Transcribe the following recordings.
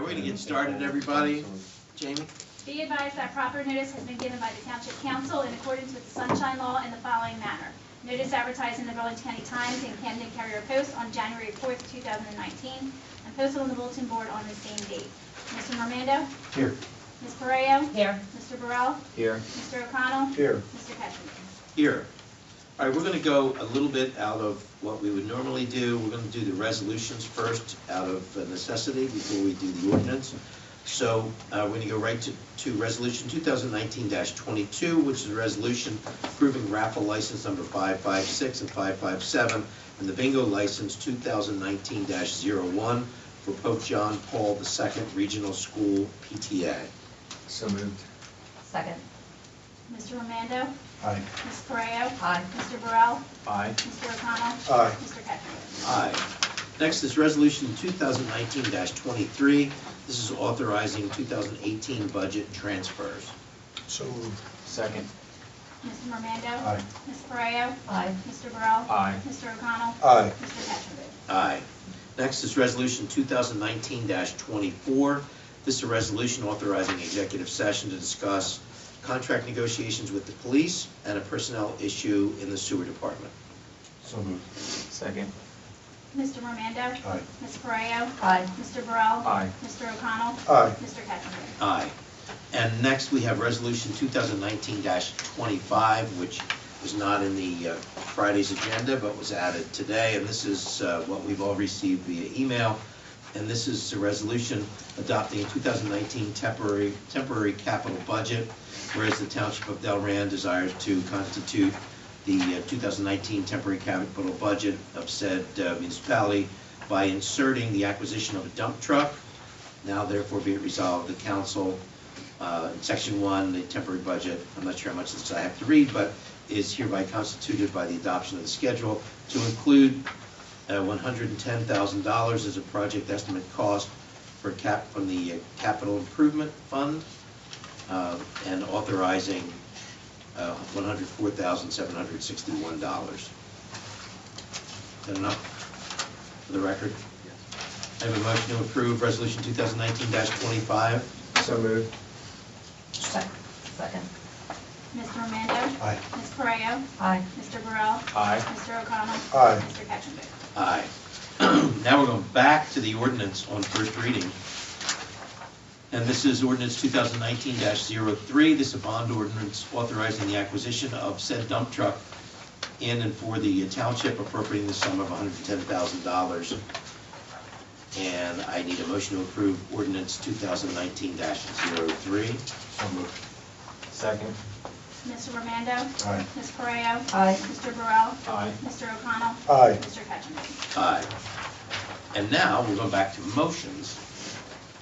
we're going to get started, everybody. Jamie? Be advised that proper notice has been given by the Township Council in accordance with the Sunshine Law in the following manner. Notice advertised in the Burlington County Times and Camden Carrier Post on January 4th, 2019, and posted on the bulletin board on the same date. Mr. Normando? Here. Ms. Correa? Here. Mr. Burrell? Here. Mr. O'Connell? Here. Mr. Ketchum? Here. All right, we're going to go a little bit out of what we would normally do. We're going to do the resolutions first out of necessity before we do the ordinance. So we're going to go right to Resolution 2019-22, which is a resolution approving raffle license number 556 and 557 and the bingo license 2019-01 for Pope John Paul II Regional School PTA. So moved. Second. Mr. Romando? Aye. Ms. Correa? Aye. Mr. Burrell? Aye. Mr. O'Connell? Aye. Mr. Ketchum? Aye. Next is Resolution 2019-23. This is authorizing 2018 budget transfers. So moved. Second. Mr. Romando? Aye. Ms. Correa? Aye. Mr. Burrell? Aye. Mr. O'Connell? Aye. Mr. Ketchum? Aye. Next is Resolution 2019-24. This is a resolution authorizing executive session to discuss contract negotiations with the police and a personnel issue in the sewer department. So moved. Second. Mr. Romando? Aye. Ms. Correa? Aye. Mr. Burrell? Aye. Mr. O'Connell? Aye. Mr. Ketchum? Aye. And next we have Resolution 2019-25, which was not in the Friday's agenda, but was added today. And this is what we've all received via email. And this is a resolution adopting a 2019 temporary capital budget, whereas the Township of Delran desires to constitute the 2019 temporary capital budget of said municipality by inserting the acquisition of a dump truck. Now therefore be it resolved, the council, in Section 1, the temporary budget, I'm not sure how much of this I have to read, but is hereby constituted by the adoption of the schedule to include $110,000 as a project estimate cost for from the Capital Improvement Fund, and authorizing $104,761. Is that enough for the record? I have a motion to approve Resolution 2019-25. So moved. Second. Mr. Romando? Aye. Ms. Correa? Aye. Mr. Burrell? Aye. Mr. O'Connell? Aye. Mr. Ketchum? Aye. Now we're going back to the ordinance on first reading. And this is ordinance 2019-03. This is a bond ordinance authorizing the acquisition of said dump truck in and for the township, appropriating the sum of $110,000. And I need a motion to approve ordinance 2019-03. So moved. Second. Mr. Romando? Aye. Ms. Correa? Aye. Mr. Burrell? Aye. Mr. O'Connell? Aye. Mr. Ketchum? Aye. And now we're going back to motions,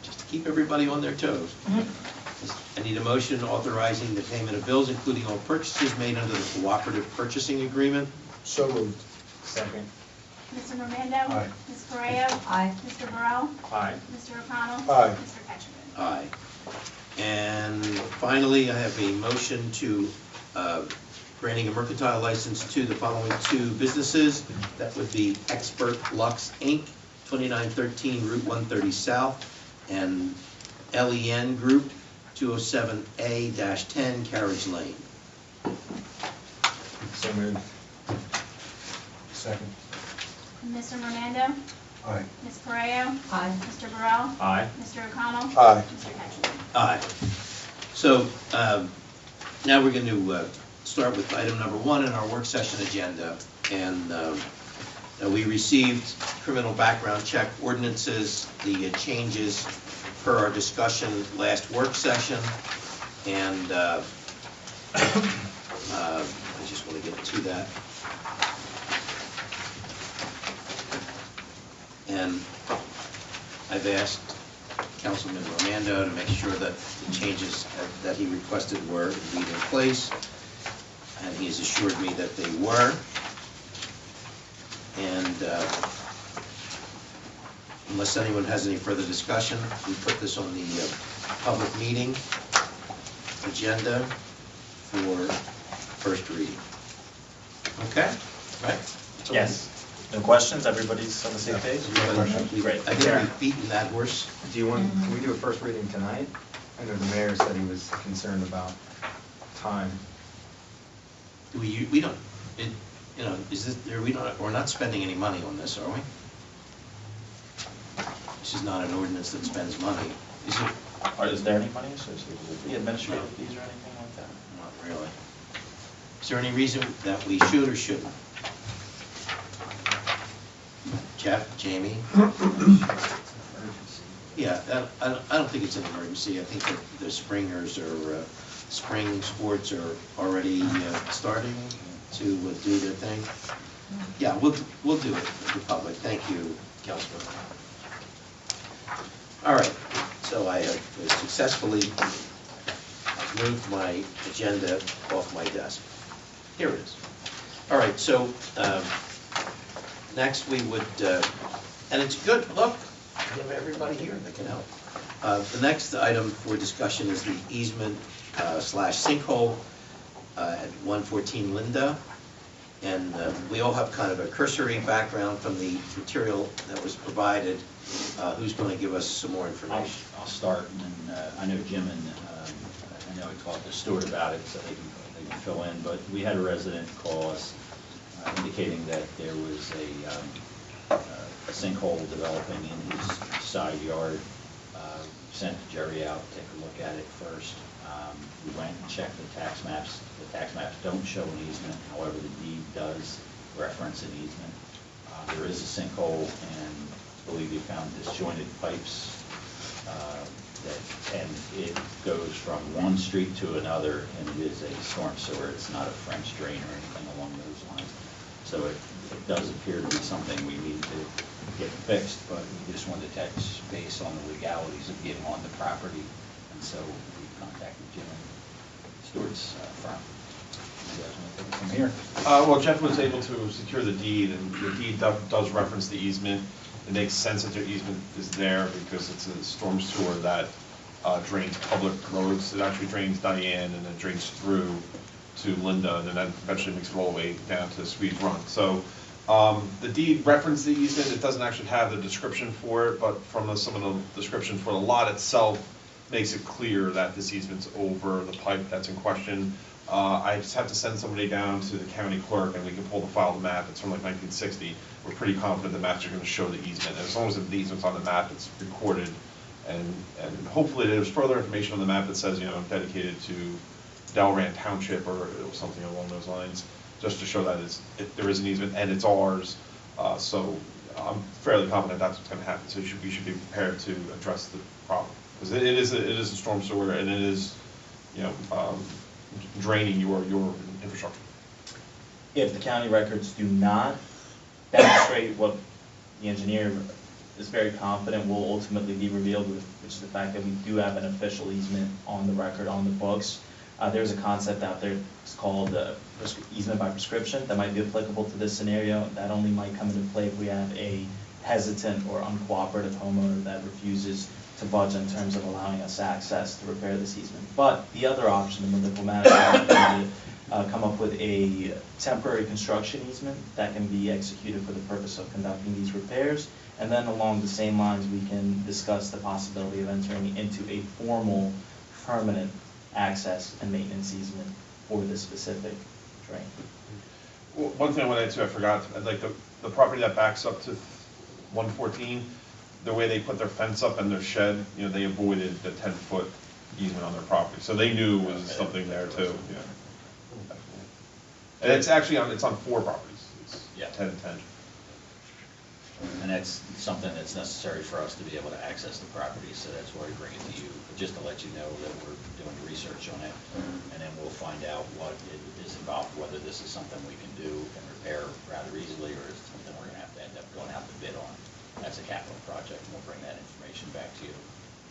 just to keep everybody on their toes. I need a motion authorizing the payment of bills, including all purchases made under the cooperative purchasing agreement. So moved. Second. Mr. Romando? Aye. Ms. Correa? Aye. Mr. Burrell? Aye. Mr. O'Connell? Aye. Mr. Ketchum? Aye. And finally, I have a motion to granting a mercantile license to the following two businesses. That would be Expert Lux Inc., 2913 Route 130 South, and LEN Group, 207A-10 Carriage Lane. So moved. Second. Mr. Romando? Aye. Ms. Correa? Aye. Mr. Burrell? Aye. Mr. O'Connell? Aye. Mr. Ketchum? Aye. So now we're going to start with item number 1 in our work session agenda. And we received criminal background check ordinances, the changes per our discussion last work session. And I just want to get to that. And I've asked Councilman Romando to make sure that the changes that he requested were indeed in place, and he has assured me that they were. And unless anyone has any further discussion, we put this on the public meeting agenda for first reading. Okay? Right? Yes. No questions? Everybody's on the same page? Great. I think we've beaten that horse. Do you want, can we do a first reading tonight? I know the mayor said he was concerned about time. We don't, is this, we're not spending any money on this, are we? This is not an ordinance that spends money, is it? Is there any money associated with the administrative fees or anything like that? Not really. Is there any reason that we should or shouldn't? Jeff, Jamie? Yeah, I don't think it's an emergency. I think that the springers or spring sports are already starting to do their thing. Yeah, we'll do it for the public. Thank you, Councilman. All right, so I have successfully moved my agenda off my desk. Here it is. All right, so next we would, and it's good, look, we have everybody here that can help. The next item for discussion is the easement slash sinkhole at 114 Linda. And we all have kind of a cursory background from the material that was provided. Who's going to give us some more information? I'll start, and then I know Jim and I know he talked to Stuart about it, so they can fill in. But we had a resident call us indicating that there was a sinkhole developing in his side yard. Sent Jerry out to take a look at it first. We went and checked the tax maps. The tax maps don't show an easement, however, the deed does reference an easement. There is a sinkhole, and I believe we found disjointed pipes, and it goes from one street to another, and it is a storm sewer. It's not a French drain or anything along those lines. So it does appear to be something we need to get fixed, but we just wanted to touch base on the legalities of getting on the property, and so we contacted Jim and Stewart's firm. You guys want to take it from here? Well, Jeff was able to secure the deed, and the deed does reference the easement. It makes sense that their easement is there because it's a storm sewer that drains public roads. It actually drains Diane and then drains through to Linda, and then that eventually makes it all the way down to Swedes Run. So the deed references the easement. It doesn't actually have the description for it, but from some of the description for the lot itself makes it clear that this easement's over the pipe that's in question. I just have to send somebody down to the county clerk, and we can pull the file, the map. It's from like 1960. We're pretty confident the maps are going to show the easement. And as long as the easement's on the map, it's recorded, and hopefully there's further information on the map that says, dedicated to Delran Township or something along those lines, just to show that there is an easement and it's ours. So I'm fairly confident that's what's going to happen. So we should be prepared to address the problem, because it is a storm sewer, and it is draining your infrastructure. If the county records do not demonstrate what the engineer is very confident will ultimately be revealed, which is the fact that we do have an official easement on the record, on the books. There's a concept out there, it's called easement by prescription, that might be applicable to this scenario. That only might come into play if we have a hesitant or uncooperative homeowner that refuses to budge in terms of allowing us access to repair this easement. But the other option, the more diplomatic option, is to come up with a temporary construction easement that can be executed for the purpose of conducting these repairs. And then along the same lines, we can discuss the possibility of entering into a formal, permanent access and maintenance easement for this specific drain. Well, one thing I wanted to, I forgot, like the property that backs up to 114, the way they put their fence up and their shed, they avoided the 10-foot easement on their property. So they knew there was something there too. Yeah. And it's actually it's on 4 properties. It's 10 and 10. And that's something that's necessary for us to be able to access the property, so that's why we bring it to you, just to let you know that we're doing research on it, and then we'll find out what is involved, whether this is something we can do and repair rather easily, or is it something we're going to have to end up going out to bid on as a capital project, and we'll bring that information back to you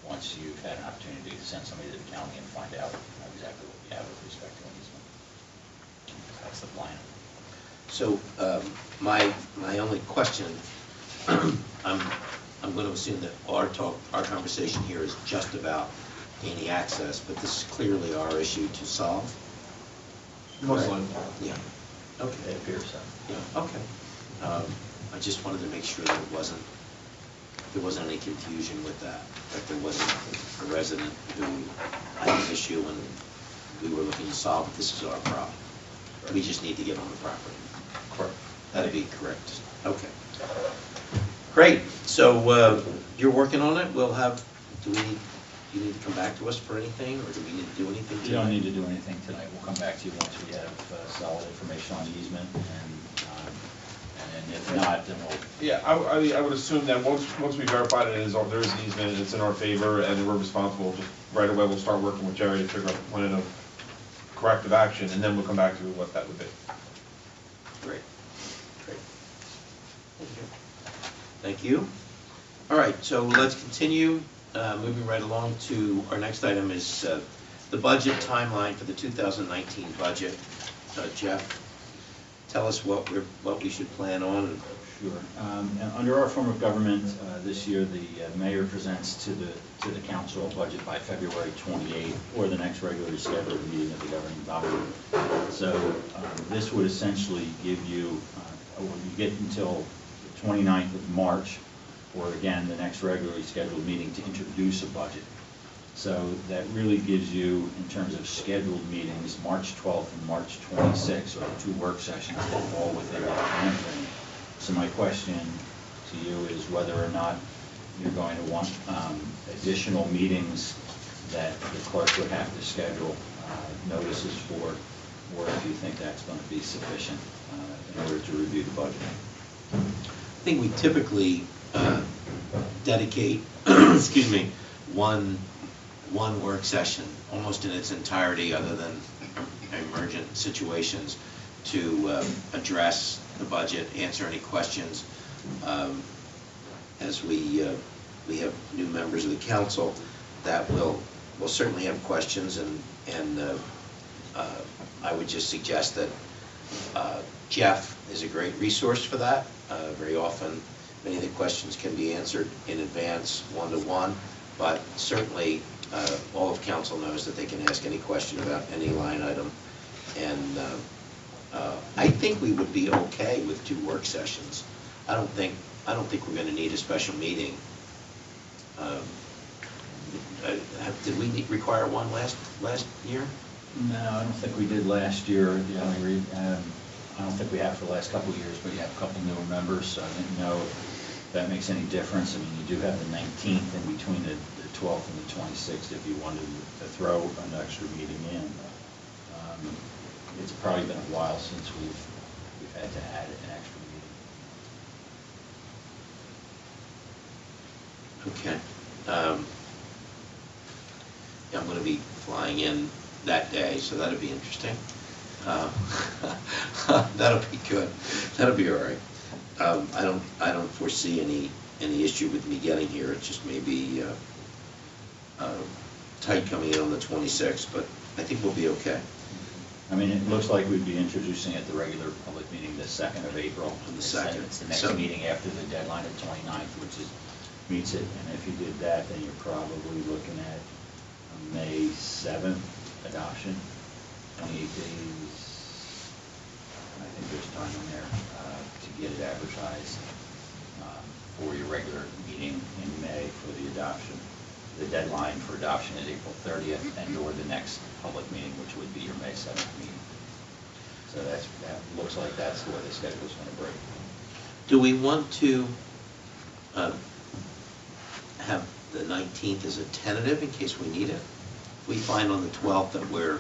once you've had an opportunity to send somebody to the county and find out exactly what we have with respect to an easement. That's the plan. So my only question, I'm going to assume that our conversation here is just about gaining access, but this is clearly our issue to solve. Most likely. Yeah. Okay. It appears so. Yeah. Okay. I just wanted to make sure that there wasn't any confusion with that there wasn't a resident who had an issue and we were looking to solve it. This is our problem. We just need to get on the property. Correct. That'd be correct. Okay. Great. So you're working on it. We'll have, do you need to come back to us for anything, or do we need to do anything tonight? You don't need to do anything tonight. We'll come back to you once we have solid information on the easement, and if not, then we'll. Yeah, I would assume that once we verify that there is an easement, and it's in our favor, and we're responsible, just right away we'll start working with Jerry to figure out the plan of corrective action, and then we'll come back to what that would be. Great. Great. Thank you. Thank you. All right, so let's continue. Moving right along to our next item is the budget timeline for the 2019 budget. Jeff, tell us what we should plan on. Sure. Under our form of government, this year the mayor presents to the council a budget by February 28th, or the next regularly scheduled meeting of the governing body. So this would essentially give you, you get until the 29th of March, or again, the next regularly scheduled meeting to introduce a budget. So that really gives you, in terms of scheduled meetings, March 12th and March 26th are the two work sessions that fall within that timeframe. So my question to you is whether or not you're going to want additional meetings that the clerk would have to schedule notices for, or if you think that's going to be sufficient in order to review the budget. I think we typically dedicate, excuse me, one work session almost in its entirety, other than emergent situations, to address the budget, answer any questions. As we have new members of the council that will certainly have questions, and I would just suggest that Jeff is a great resource for that. Very often, many of the questions can be answered in advance, one-to-one, but certainly all of council knows that they can ask any question about any line item. And I think we would be okay with 2 work sessions. I don't think we're going to need a special meeting. Did we require one last year? No, I don't think we did last year. The only I don't think we have for the last couple of years, but you have a couple newer members, so I didn't know if that makes any difference. I mean, you do have the 19th in between the 12th and the 26th if you wanted to throw an extra meeting in. It's probably been a while since we've had to add an extra meeting. Okay. Yeah, I'm going to be flying in that day, so that'll be interesting. That'll be good. That'll be all right. I don't foresee any issue with me getting here. It just may be tight coming in on the 26th, but I think we'll be okay. I mean, it looks like we'd be introducing at the regular public meeting the 2nd of April. The 2nd. It's the next meeting after the deadline of 29th, which meets it. And if you did that, then you're probably looking at a May 7th adoption, 28 days. I think there's time in there to get it advertised for your regular meeting in May for the adoption. The deadline for adoption is April 30th, and or the next public meeting, which would be your May 7th meeting. So that looks like that's the way the schedule's going to break. Do we want to have the 19th as a tentative in case we need it? If we find on the 12th that we're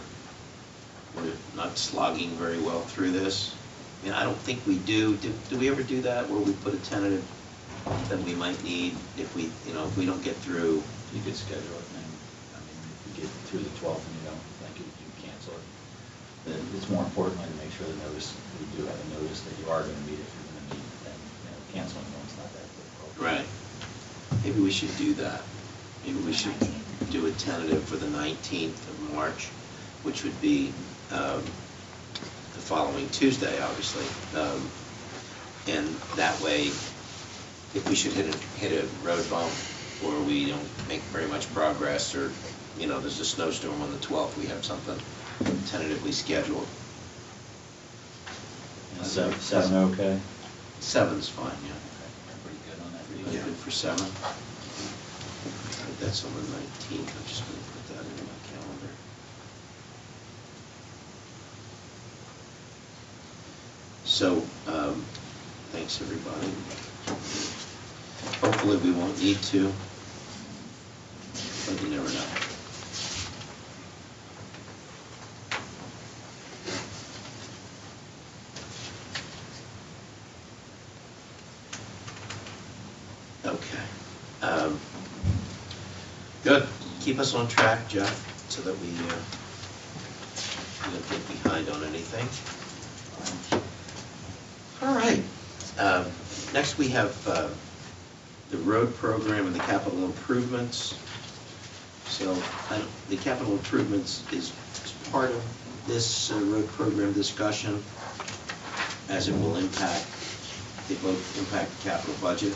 not slogging very well through this. I mean, I don't think we do. Do we ever do that, where we put a tentative that we might need if we don't get through? You could schedule it, and I mean, if you get through the 12th and you don't think it, you cancel it. But it's more importantly to make sure the notice, we do have a notice that you are going to meet if you're going to meet, then canceling one's not that difficult. Right. Maybe we should do that. Maybe we should do a tentative for the 19th of March, which would be the following Tuesday, obviously. And that way, if we should hit a road bump, or we don't make very much progress, or there's a snowstorm on the 12th, we have something tentatively scheduled. Is 7 okay? 7's fine, yeah. Pretty good on that. Pretty good for 7. That's on the 19th, I'm just gonna put that in my calendar. So, thanks, everybody. Hopefully we won't need to, but you never know. Okay. Good. Keep us on track, Jeff, so that we don't get behind on anything. All right. Next we have the road program and the capital improvements. So the capital improvements is part of this road program discussion, as it will impact, they both impact the capital budget.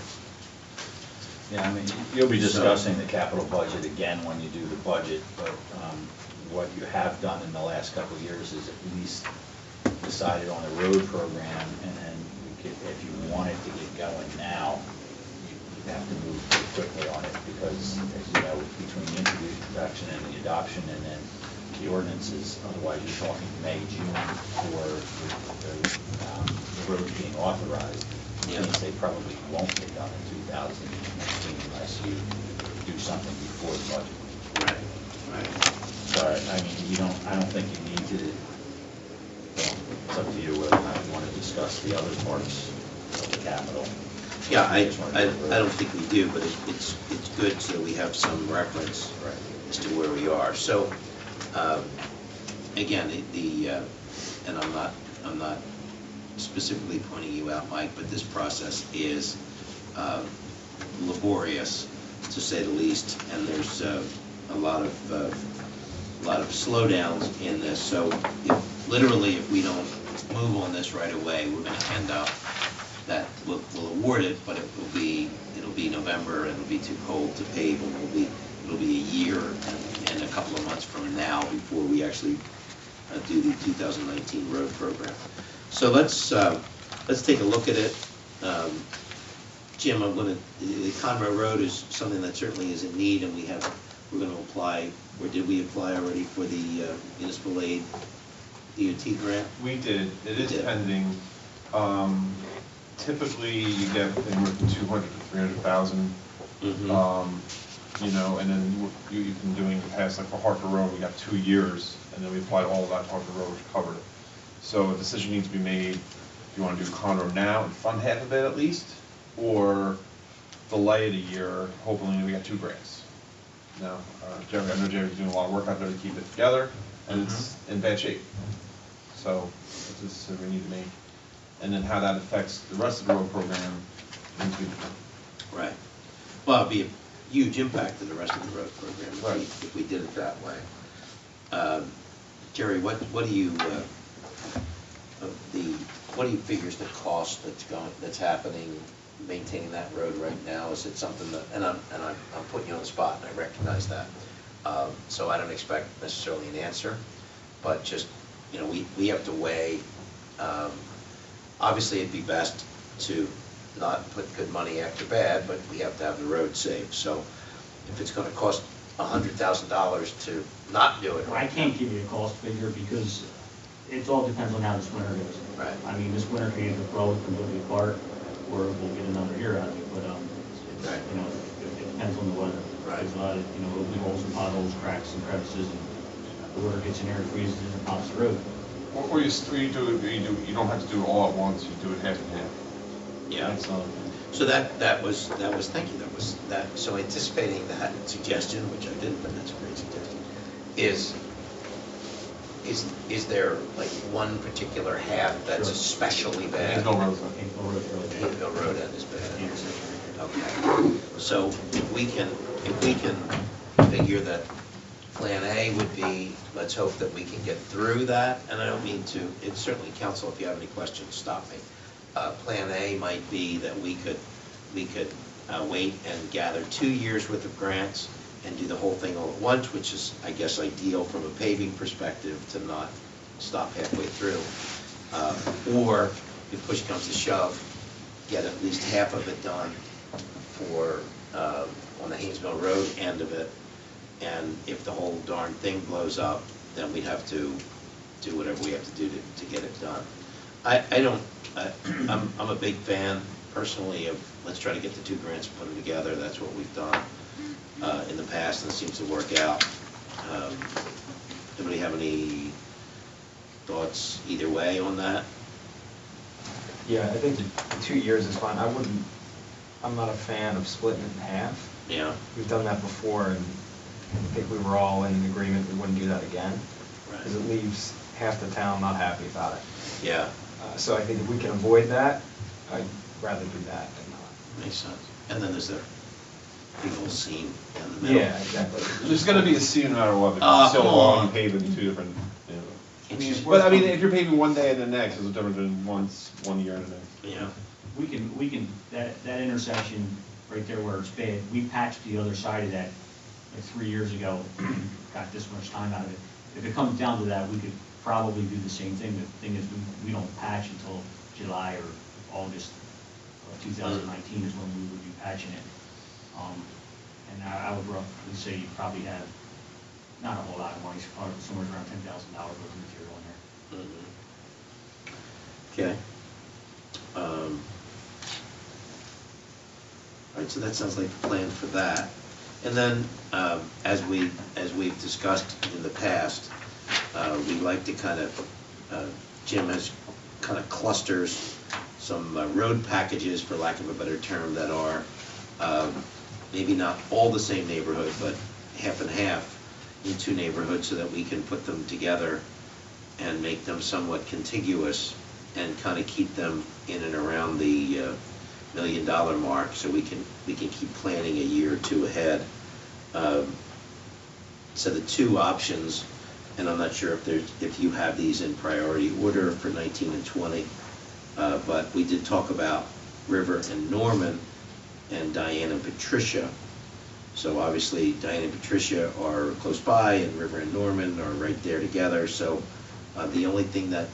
Yeah, I mean, you'll be discussing the capital budget again when you do the budget, but what you have done in the last couple of years is at least decided on a road program, and then if you wanted to get going now, you have to move pretty quickly on it, because, as you know, between the introduction and the adoption and then the ordinances, otherwise you're talking May, June for the road being authorized. Yeah. Means they probably won't get done in 2019 unless you do something before the budget. Right, right. But, I mean, I don't think you need to, well, it's up to you whether or not you want to discuss the other parts of the capital. Yeah, I don't think we do, but it's good so we have some reference as to where we are. So, again, and I'm not specifically pointing you out, Mike, but this process is laborious, to say the least, and there's a lot of slowdowns in this. So, if we don't move on this right away, we're going to end up that we'll award it, but it'll be November, and it'll be too cold to pave, and it'll be a year and a couple of months from now before we actually do the 2019 road program. So let's take a look at it. Jim, the Conroe Road is something that certainly is in need, and we're going to apply, or did we apply already for the municipal aid DOT grant? We did. It is did. pending. Typically, you get anywhere from 200 to 300,000. You know, and then you've been doing in the past, like for Hartford Road, we got 2 years, and then we applied all of that to Hartford Road, which covered it. So a decision needs to be made. If you want to do Conroe now and fund half of it at least, or delay it a year, hopefully we got 2 grants. Now, Jerry, I know Jerry's doing a lot of work out there to keep it together, and it's in bad shape. So that's a decision we need to make. And then how that affects the rest of the road program needs to be determined. Right. Well, it'd be a huge impact to the rest of the road program Right. if we did it that way. Jerry, what do you figure is the cost that's happening maintaining that road right now? Is it something that, and I'm putting you on the spot, and I recognize that. So I don't expect necessarily an answer, but just, you know, we have to weigh. Obviously, it'd be best to not put good money after bad, but we have to have the road saved. So if it's going to cost $100,000 to not do it, I can't give you a cost figure because it all depends on how this winter goes. Right. I mean, this winter can either throw it completely apart, or we'll get another year out of it, but, Right. you know, it depends on the weather. Right. There's a lot of, you know, open holes and potholes, cracks and crevices, and the water gets in there, it freezes and pops the road. Or you don't have to do it all at once. You do it half and half. Yeah. That's So that was thinking, so anticipating that suggestion, which I didn't, but that's a great suggestion, is there like one particular half that's Sure. especially bad? Haynesville Road's not- Haynesville Road's really bad. Haynesville Road end is bad. Intersection right Okay. So if we can figure that Plan A would be, let's hope that we can get through that, and I don't mean to, it's certainly, council, if you have any questions, stop me. Plan A might be that we could wait and gather 2 years worth of grants and do the whole thing all at once, which is, I guess, ideal from a paving perspective to not stop halfway through. Or if push comes to shove, get at least half of it done for, on the Haynesville Road end of it. And if the whole darn thing blows up, then we'd have to do whatever we have to do to get it done. I'm a big fan personally of, let's try to get the two grants and put them together. That's what we've done in the past, and it seems to work out. Anybody have any thoughts either way on that? Yeah, I think the 2 years is fine. I'm not a fan of splitting it in half. Yeah. We've done that before, and I think we were all in agreement we wouldn't do that again. Right. Because it leaves half the town not happy about it. Yeah, So I think if we can avoid that, I'd rather do that than not. makes sense. And then there's the big old seam down the middle. Yeah, exactly. There's gonna be a seam no matter what, Oh, because it's so come long on. and paving two different, you know. It's just- But I mean, if you're paving one day and the next, it's different than one year and the next. Yeah, We can, that intersection right there where it's bad, we patched the other side of that like 3 years ago, got this much time out of it. If it comes down to that, we could probably do the same thing. The thing is, we don't patch until July or August of 2019 is when we would be patching it. And I would roughly say you probably have, not a whole lot of money, probably somewhere around $10,000 worth of material in there. okay. All right, so that sounds like the plan for that. And then, as we've discussed in the past, we like to kind of, Jim has kind of clusters, some road packages, for lack of a better term, that are maybe not all the same neighborhood, but half and half in two neighborhoods, so that we can put them together and make them somewhat contiguous and kind of keep them in and around the $1 million mark, so we can keep planning a year or two ahead. So the two options, and I'm not sure if you have these in priority order for 19 and 20, but we did talk about River and Norman and Diane and Patricia. So obviously Diane and Patricia are close by, and River and Norman are right there together. So the only thing that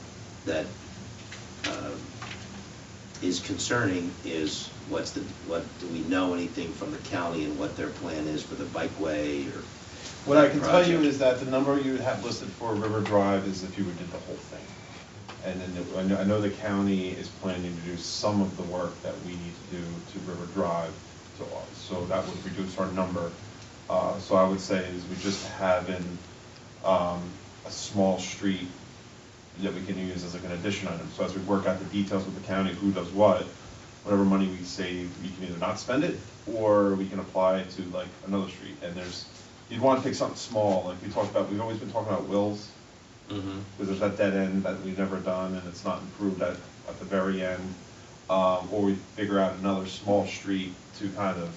is concerning is what do we know anything from the county and what their plan is for the bikeway or What I can tell you project? is that the number you have listed for River Drive is if you did the whole thing. And then I know the county is planning to do some of the work that we need to do to River Drive, so that would reduce our number. So I would say is we just have a small street that we can use as like an addition item. So as we work out the details with the county, who does what, whatever money we save, we can either not spend it, or we can apply it to like another street. And you'd want to pick something small, like we talked about, we've always been talking about Wills, because there's that dead end that we've never done, and it's not improved at the very end. Or we figure out another small street to kind of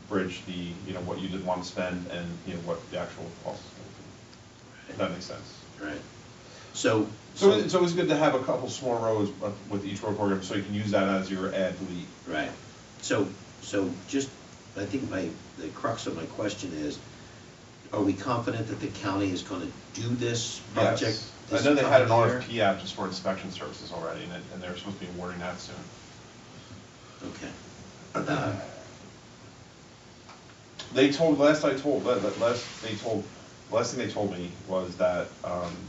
bridge the, what you did want to spend and, what the actual cost is going to be. If that makes sense. right? So It's always good to have a couple small roads with each road program, so you can use that as your ad lead. right. So just, I think the crux of my question is, are we confident that the county is going to do this project? Yes. I this know they had an coming year? RFP out just for inspection services already, and they're supposed to be awarding that soon. Okay. Last thing they told me was that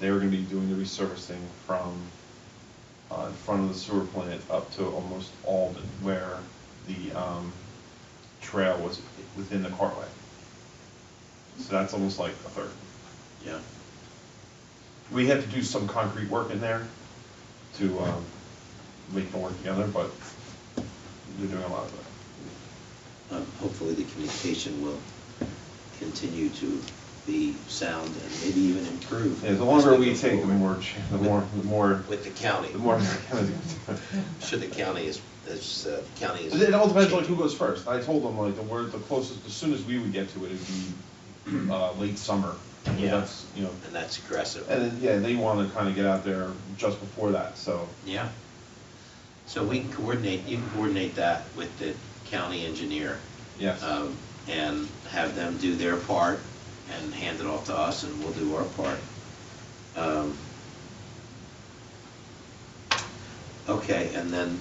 they were gonna be doing the resurfacing from in front of the sewer plant up to almost Alden, where the trail was within the cartway. So that's almost like a third. Yeah. We had to do some concrete work in there to make it work together, but they're doing a lot of it. Hopefully the communication will continue to be sound and maybe even improve. Yeah, the longer as we go take, the forward. more, With the county. the more. Should the county is It all depends on who goes first. I told them like the closest, as soon as we would get to it, it'd be late summer. Yeah. That's, And that's aggressive. and then, yeah, they want to kind of get out there just before that, so. Yeah. So you can coordinate that with the county engineer. Yes. And have them do their part and hand it off to us, and we'll do our part. Okay, and then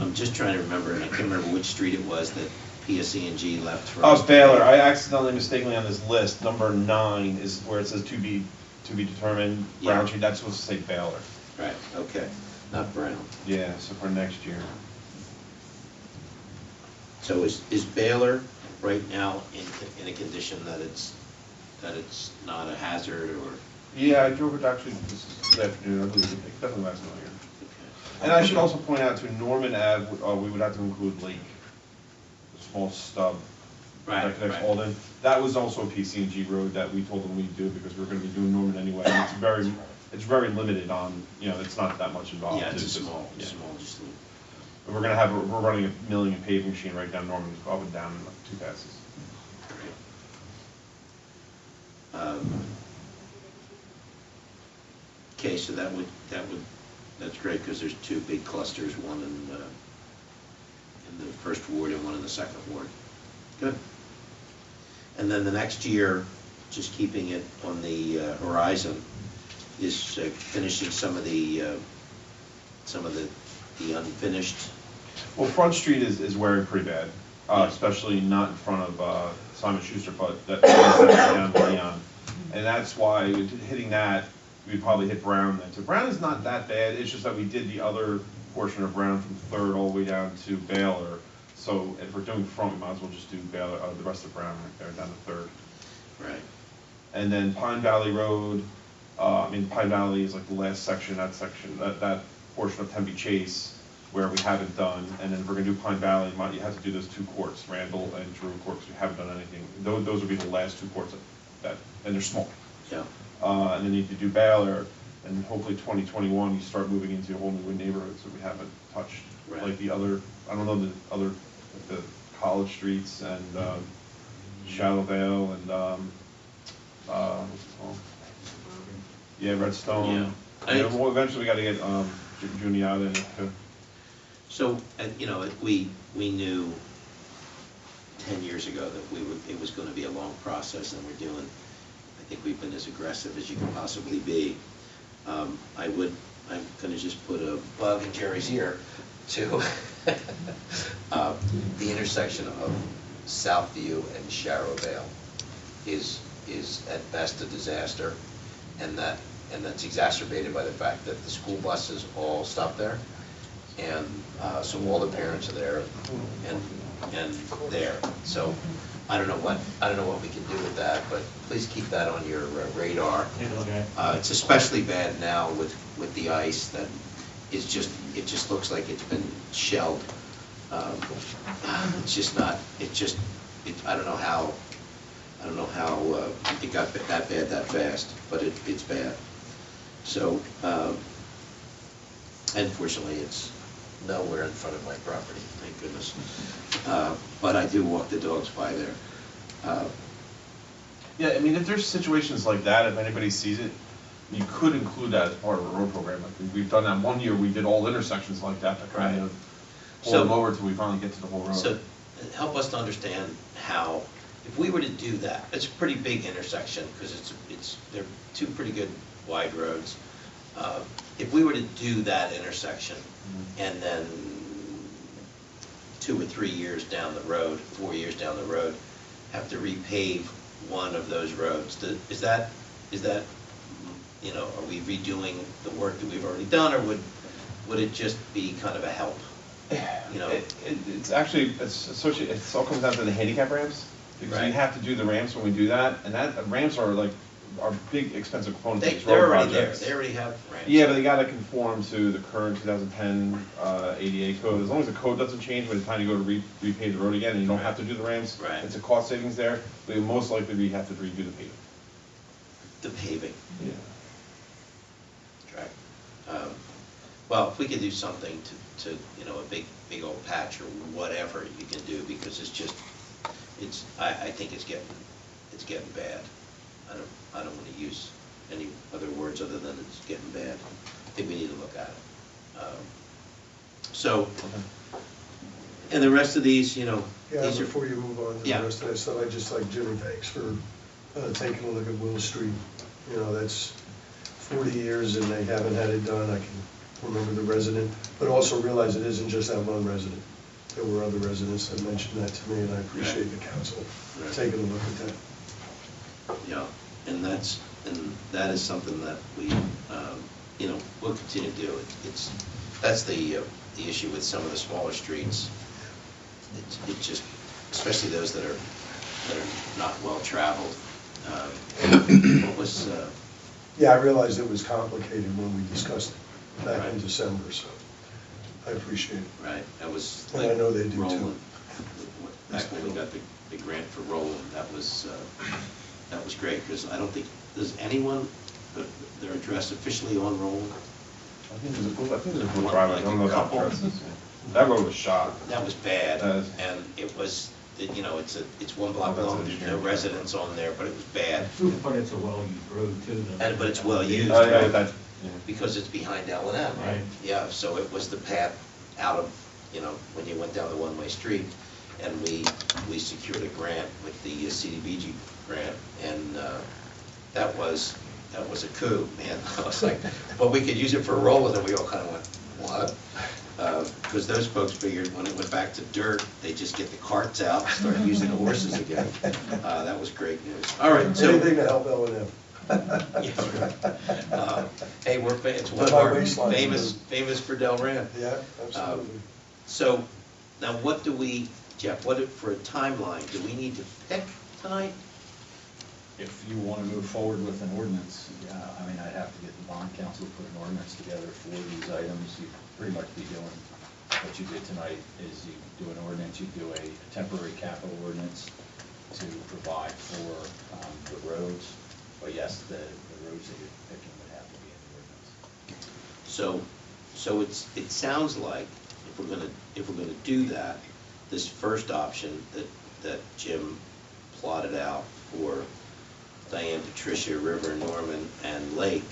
I'm just trying to remember, and I can't remember which street it was that PSE&G left for. Oh, it's Baylor. I accidentally, mistakenly on this list, number 9 is where it says to be determined, Brown Yeah. Street, that's supposed to say Baylor. Right, okay, not Brown. Yeah, so for next year. So is Baylor right now in a condition that it's not a hazard, or? Yeah, I drove it actually this afternoon, I believe, it definitely last night. Okay. And I should also point out to Norman Ave, we would have to include Lake, the small stub. Right, That connects right. Alden. That was also a PCG road that we told them we'd do because we were gonna be doing Norman anyway. And it's very limited on, it's not that much involved. Yeah, it's just- small, yeah. just a little. But we're running a milling and paving machine right down Norman, up and down in 2 passes. Okay, so that's great, because there's 2 big clusters, one in the first ward and one in the second ward. Good. And then the next year, just keeping it on the horizon, is finishing some of the unfinished. Well, Front Street is wearing pretty bad, especially not in front of Simon Schuster, but that down to Leon. And that's why hitting that, we'd probably hit Brown then. So Brown is not that bad, it's just that we did the other portion of Brown from 3rd all the way down to Baylor. So if we're doing front, we might as well just do Baylor, the rest of Brown right there, down to 3rd. Right. And then Pine Valley Road, Pine Valley is like the last section, that portion of Tempe Chase where we haven't done. And then if we're gonna do Pine Valley, you have to do those 2 courts, Randall and Drew courts, we haven't done anything. Those would be the last 2 courts and they're small. Yeah. And then you need to do Baylor, and hopefully 2021, you start moving into whole new neighborhoods that we haven't touched. Right. Like the other, I don't know, like the college streets and Shadowvale and, what's it called? Yeah, Redstone. Yeah. Yeah, well, eventually we gotta get, Juniata in it too. So, we knew 10 years ago that it was gonna be a long process, and I think we've been as aggressive as you can possibly be. I'm gonna just put a bug in Jerry's ear to the intersection of Southview and Sharrowvale is at best a disaster, and that's exacerbated by the fact that the school buses all stop there, and so all the parents are there and there. So I don't know what we can do with that, but please keep that on your radar. It's especially bad now with the ice that it just looks like it's been shelled. It's just not. I don't know how it got that bad that fast, but it's bad. So, unfortunately, it's nowhere in front of my property, thank goodness. But I do walk the dogs by there. Yeah, if there's situations like that, if anybody sees it, you could include that as part of a road program. We've done that one year, we did all intersections like that to kind of pull them over until we finally get to the whole road. So, help us to understand how, if we were to do that, it's a pretty big intersection, because they're 2 pretty good wide roads. If we were to do that intersection, and then 2 or 3 years down the road, 4 years down the road, have to repave one of those roads, is that, are we redoing the work that we've already done, or would it just be kind of a help? It's actually, associated, it all comes down to the handicap ramps, because we Right. have to do the ramps when we do that, and ramps are like, are big expensive components of these They're road already there, projects. they already have ramps. Yeah, but they gotta conform to the current 2010 ADA code. As long as the code doesn't change by the time you go to repave the road again, and you don't have to do the ramps, Right. it's a cost savings there, but most likely we have to redo the paving. The paving. Yeah. Right. Well, if we could do something to a big old patch or whatever you can do, because I think it's getting bad. I don't want to use any other words other than it's getting bad. I think we need to look at it. So, and the rest of these, Yeah, these are. before you move on to Yeah. the rest of that stuff, I just like Jimmy, thanks for taking a look at Will Street. That's 40 years and they haven't had it done. I can remember the resident, but also realize it isn't just that one resident. There were other residents that mentioned that to me, and I appreciate the council Right. taking a look at that. Yeah, and that is something that we, we'll continue to do. That's the issue with some of the smaller streets. It's just, especially those that are not well-traveled. What was, Yeah, I realized it was complicated when we discussed it back in Right. December, so I appreciate it. right, that was And like I know they do too. Roland. Back when we got the grant for Roland, that was great, because I don't think, does anyone put their address officially on Roland? I think there's a blue driveway, I don't know if Couple. that addresses. That road was shot. That was bad, Uh, and it was, it's one block That's long, an there's no engineering. residents on there, but it was bad, But it's a well-used road too. though. but it's well used, Oh, yeah, right? that, yeah. Because it's behind L&M. Right. Yeah, so it was the path out of, when you went down the one-way street, and we secured a grant with the CDBG grant, and that was a coup, man. I was like, well, we could use it for Roland, and we all kind of went, what? Because those folks figured when it went back to dirt, they just get the carts out and start using the horses again. That was great news. All right, so. Anything to help L&M. Hey, it's one of My our waistline. famous for Delran. Yeah, absolutely. So, now what do we, Jeff, for a timeline, do we need to pick tonight? If you want to move forward with an ordinance, I'd have to get the bond council to put an ordinance together for these items. You'd pretty much be doing what you did tonight, is you do an ordinance, you do a temporary capital ordinance to provide for the roads. But yes, the roads that you're picking would have to be in the ordinance. So it sounds like, if we're gonna do that, this first option that Jim plotted out for Diane, Patricia, River, Norman, and Lake,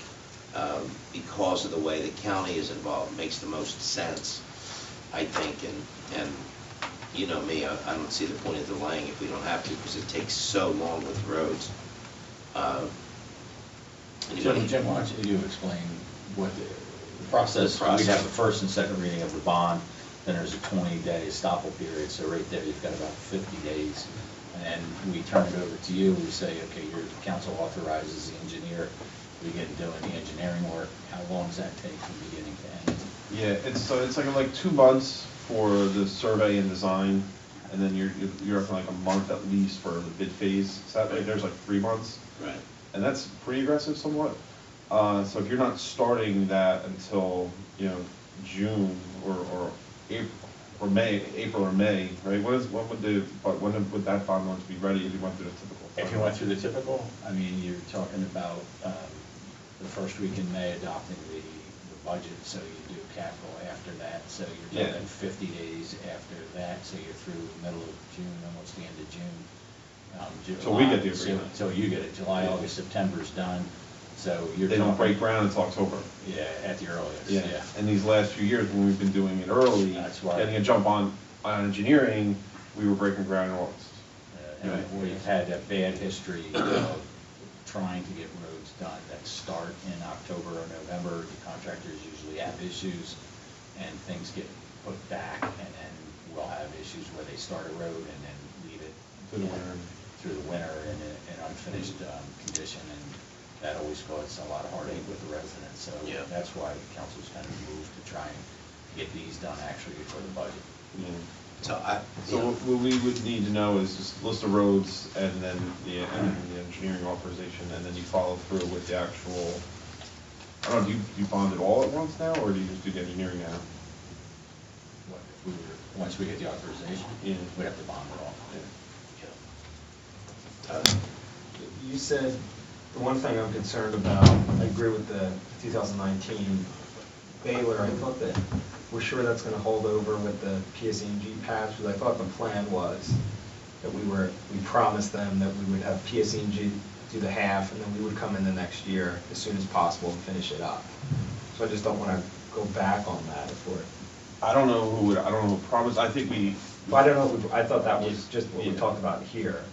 because of the way the county is involved, makes the most sense, I think, and you know me, I don't see the point of delaying if we don't have to, because it takes so long with roads. Anybody? Jim, why don't you explain what the process, we have the first and second reading of the bond, then there's a 20-day estoppel period, so right there you've got about 50 days. And we turn it over to you, we say, okay, your council authorizes the engineer, we get doing the engineering work. How long does that take from beginning to end? Yeah, it's like 2 months for the survey and design, and then you're up to like a month at least for the bid phase. So that, there's like 3 months. Right. And that's pretty aggressive somewhat. So if you're not starting that until, June or April or May, right? When would that bond launch be ready if you went through the typical? If you went through the typical, you're talking about the first week in May adopting the budget, so you do capital after that, so you're Yeah. talking 50 days after that, so you're through the middle of June, almost the end of June. So we get the July, agreement. So you get it, July, Yeah. August, September's done, so you're They talking. don't break ground until October. Yeah, at the earliest, yeah. And these last few years, when we've been doing it early, That's why- getting a jump on engineering, we were breaking ground in August. And we've had a bad history of trying to get roads done that start in October or November. The contractors usually have issues, and things get put back, and then we'll have issues where they start a road and then leave it Through the winter. through the winter in an unfinished condition, and that always causes a lot of heartache with the residents. So Yeah. that's why the council's kind of moved to try and get these done actually before the budget. Yeah. So what we would need to know is just list of roads and then the engineering authorization, and then you follow through with the actual, I don't know, do you bond it all at once now, or do you just do the engineering now? What if we were, once we get the authorization, Yeah. we'd have to bond it all. You said, the one thing I'm concerned about, I agree with the 2019 Baylor, I thought that, we're sure that's gonna hold over with the PSE&G patch, because I thought the plan was that we promised them that we would have PSE&G do the half, and then we would come in the next year as soon as possible and finish it up. So I just don't wanna go back on that if we're, I don't know who promised, I think well, I don't know, I thought that was just what we Yeah. talked about here.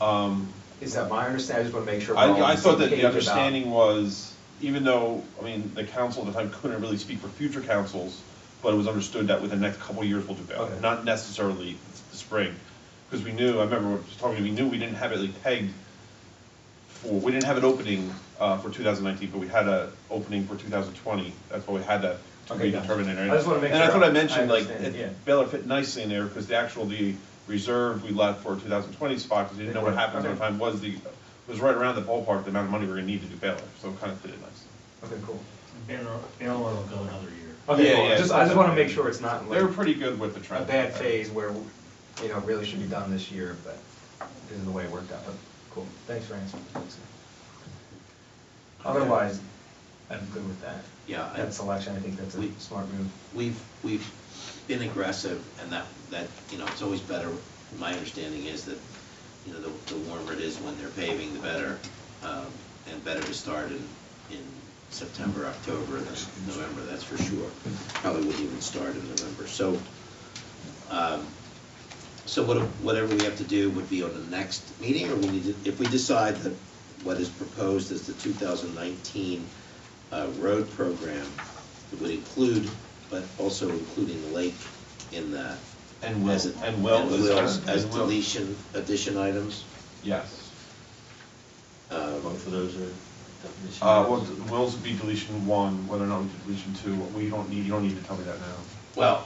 um, Is that my understanding? I just want to make sure. we're all on I the thought same that page the about- understanding was even though, I mean, the council at the time couldn't really speak for future councils, but it was understood that within the next couple of years we'll do bailiff, Okay. not necessarily the spring. Because we knew, I remember talking, we knew we didn't have it like pegged we didn't have an opening for 2019, but we had an opening for 2020. That's why we had that to Okay, be gotcha. determined in there. I just wanna make And sure that's what I I mentioned, like, understand, yeah. bailiff fit nicely in there, because the reserve we left for 2020 spot, because we didn't know what happens over Okay. time, was right around the ballpark, the amount of money we were gonna need to do bailiff, so it kind of fitted nice. Okay, cool. Baylor will go another year. Okay, Yeah, cool. yeah, I just wanna make sure it's not They were like pretty good with the a trend. bad phase where, you know, it really should be done this year, but this is the way it worked out. But cool, thanks for answering. Otherwise, I'm good with that. Yeah, That selection, I think that's a We- smart move. we've been aggressive, and that, you know, it's always better. My understanding is that, you know, the warmer it is when they're paving, the better, and better to start in September, October, than November, that's for sure. Probably wouldn't even start in November. So, whatever we have to do would be on the next meeting, or we need to, if we decide that what is proposed as the 2019 road program, it would include, but also including the lake in that. And will, As it- and will. as and will. deletion, addition items. Yes. Both of those are definition. Well, wills would be deletion 1, whether or not we do deletion 2, you don't need to tell me that now. Well,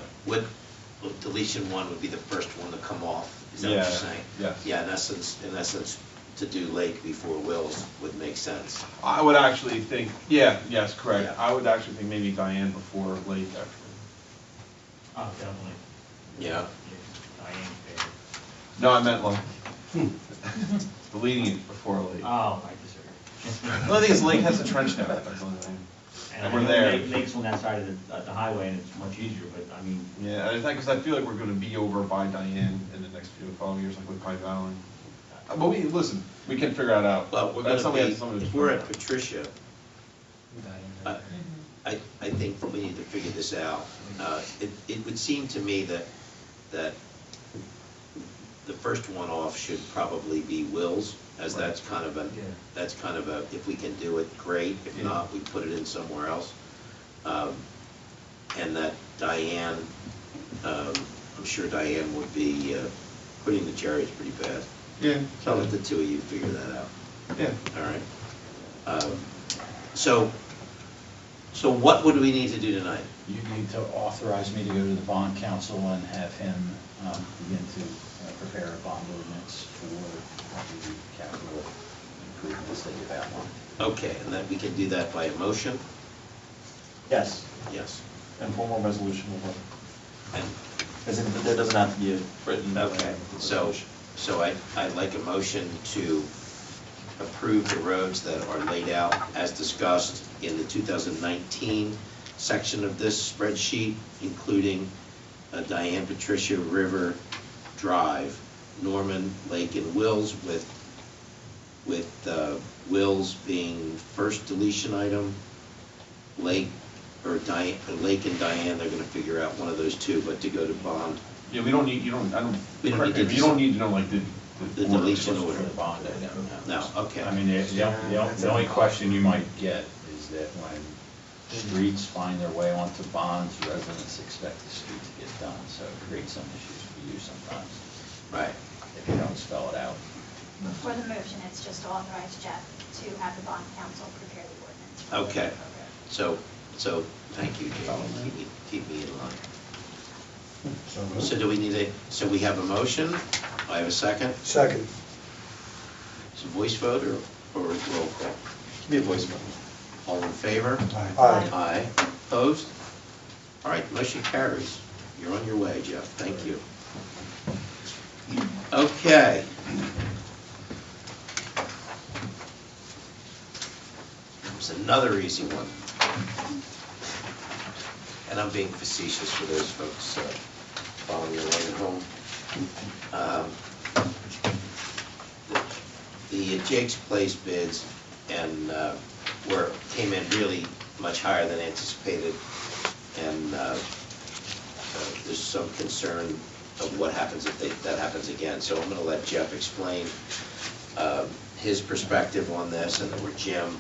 deletion 1 would be the first one to come off, is that what you're Yeah, saying? yes. Yeah, in essence, to do lake before wills would make sense. I would actually think, yes, correct. Yeah. I would actually think maybe Diane before Lake, actually. Oh, definitely. Yeah, Yeah, Diane's favorite. No, I meant like, deleting it before Lake. Oh, I disagree. The only thing is Lake has a trench now, that's the only thing. And we're there. Lake's on that side of the highway, and it's much easier, but I mean, Yeah, and I think, because I feel like we're gonna be over by Diane in the next few following years, like with Pine Valley. But listen, we can figure it out. well, we're That's gonna something be, something to if we're figure at out. Patricia, I think that we need to figure this out. It would seem to me that the first one off should probably be wills, as that's kind of Yeah. if we can do it, great. If Yeah. not, we put it in somewhere else. And that Diane, I'm sure Diane would be, putting the cherries pretty bad. Yeah. So I'll let the two of you figure that out. Yeah. All right. So what would we need to do tonight? You need to authorize me to go to the bond council and have him begin to prepare a bond ordinance for the capital improvements that you've outlined. Okay, and then we can do that by a motion? Yes, Yes. and formal resolution will work. And, There doesn't have to be a written. okay, so I'd like a motion to approve the roads that are laid out as discussed in the 2019 section of this spreadsheet, including Diane Patricia River Drive, Norman Lake and Wills, with Wills being first deletion item, Lake and Diane, they're gonna figure out one of those two, but to go to bond, Yeah, we don't need, you don't need to know like the the order. deletion For order. the bond, I don't know. No, okay. I mean, the only question you might get is that when streets find their way onto bonds, residents expect the street to get done, so it creates some issues for you sometimes, Right. if you don't spell it out. For the motion, it's just to authorize Jeff to have the bond council prepare the ordinance. Okay. So, thank you, Jamie, keep me in line. So do we need so we have a motion, I have a second, Second. it's a voice vote or roll call? Be a voice vote. All in favor? Aye. Aye, opposed? All right, motion carries. You're on your way, Jeff, thank you. Okay. There's another easy one. And I'm being facetious for those folks following along at home. The Jake's Place bids and came in really much higher than anticipated, and there's some concern of what happens if that happens again. So I'm going to let Jeff explain his perspective on this, and then Jim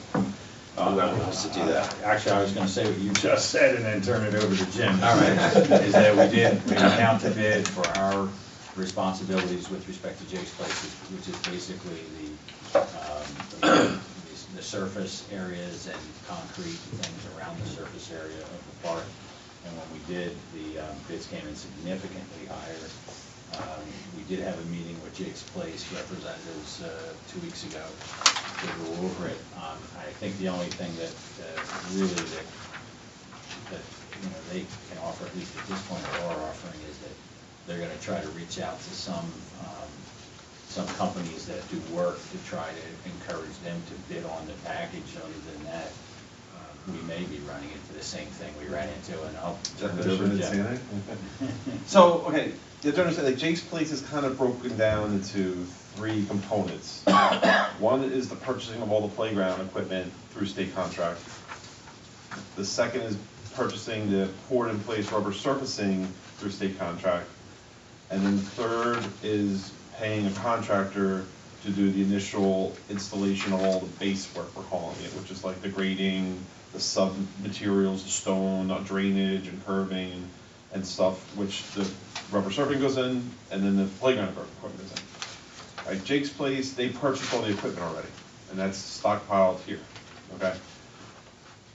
whoever wants to do that. Actually, I was gonna say what you just said and then turn it over to Jim. All right. Is that we went out to bid for our responsibilities with respect to Jake's Place, which is basically the surface areas and concrete things around the surface area of the park. And when we did, the bids came in significantly higher. We did have a meeting with Jake's Place representatives 2 weeks ago to go over it. I think the only thing that really that you know they can offer, at least at this point, or are offering, is that they're going to try to reach out to some companies that do work to try to encourage them to bid on the package. Other than that, we may be running into the same thing we ran into, and I'll turn it over to Jeff. So, okay, you have to understand, like, Jake's Place is kind of broken down into 3 components. One is the purchasing of all the playground equipment through state contract. The second is purchasing the poured-in-place rubber surfacing through state contract. And then third is paying a contractor to do the initial installation of all the base work, we're calling it, which is like the grading, the sub-materials, the stone, drainage and curbing and stuff, which the rubber surfing goes in, and then the playground equipment goes in. All right, Jake's Place, they purchased all the equipment already, and that's stockpiled here, okay?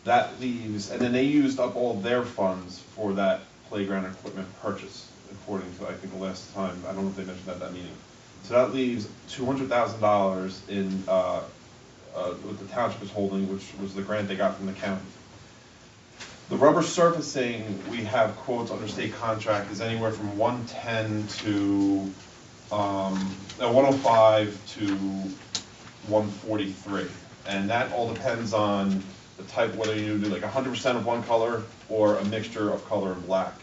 That leaves, and then they used up all their funds for that playground equipment purchase, according to, I think, the last time, I don't know if they mentioned that at that meeting. So that leaves $200,000 in, what the township is holding, which was the grant they got from the county. The rubber surfacing, we have quotes under state contract, is anywhere from 110 to, 105 to 143. And that all depends on the type, whether you do like 100% of one color or a mixture of color and black,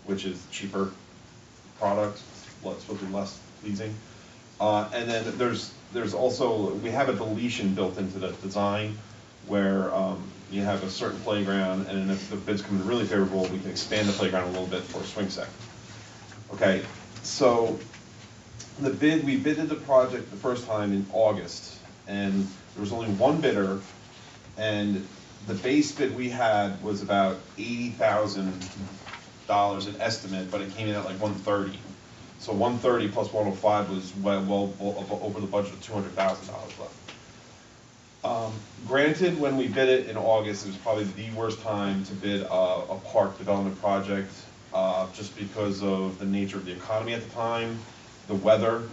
which is cheaper product, supposed to be less pleasing. And then there's also, we have a deletion built into the design where you have a certain playground, and if the bids come in really favorable, we can expand the playground a little bit for a swing set. Okay, so we bidded the project the first time in August, and there was only one bidder, and the base bid we had was about $80,000 in estimate, but it came in at like 130. So 130 plus 105 was well over the budget of $200,000 left. Granted, when we bid it in August, it was probably the worst time to bid a park development project, just because of the nature of the economy at the time, the weather.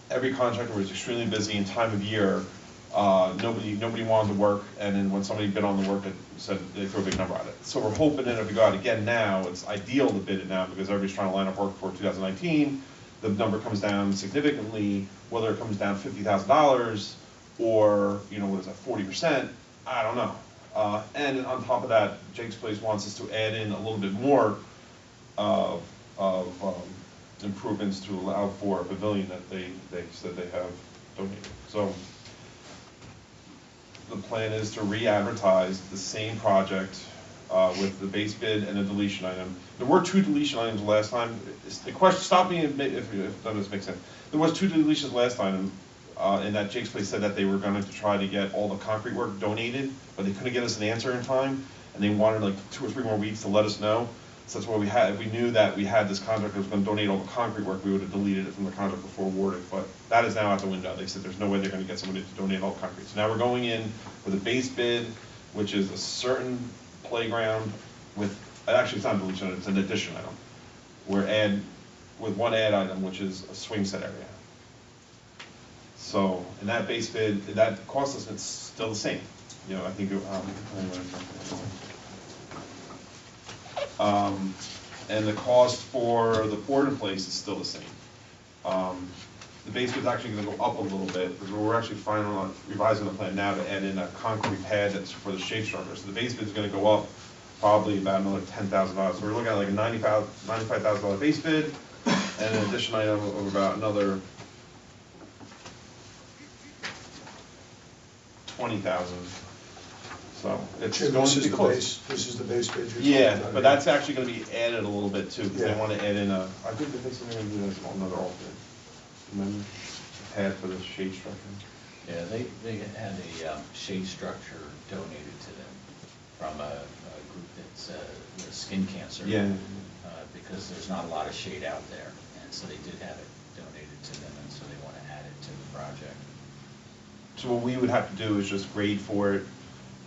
Every contractor was extremely busy in time of year. Nobody wanted to work, and then when somebody bid on the work, it said they threw a big number at it. So we're hoping that if we go out again now, it's ideal to bid it now because everybody's trying to line up work for 2019. The number comes down significantly, whether it comes down $50,000 or, what is that, 40%, I don't know. And on top of that, Jake's Place wants us to add in a little bit more of improvements to allow for a pavilion that they said they have donated. So the plan is to re-advertise the same project with the base bid and a deletion item. There were 2 deletion items last time. The question, stop me if none of this makes sense. There was 2 deletions last time, in that Jake's Place said that they were going to try to get all the concrete work donated, but they couldn't get us an answer in time, and they wanted like 2 or 3 more weeks to let us know. So that's why if we knew that we had this contract that was going to donate all the concrete work, we would have deleted it from the contract before awarded. But that is now out the window. They said there's no way they're going to get somebody to donate all the concrete. So now we're going in with a base bid, which is a certain playground with, actually it's not a deletion item, it's an addition item. With one add item, which is a swing set area. So in that base bid, that cost us, it's still the same. I think and the cost for the poured-in-place is still the same. The base bid's actually going to go up a little bit because we're actually revising the plan now to add in a concrete pad that's for the shade structure. So the base bid's going to go up probably about another $10,000. So we're looking at like a $95,000 base bid and an addition item of about another $20,000. So it's Jim, going this to is be the close. base, this is the base bid you're talking Yeah, about. but that's actually going to be added a little bit too, because they Yeah. want to add in I think they're going to do another alternate. Remember? A pad for the shade structure. Yeah, they had a shade structure donated to them from a group that's with skin cancer. Yeah. Because there's not a lot of shade out there, and so they did have it donated to them, and so they want to add it to the project. So what we would have to do is just grade for it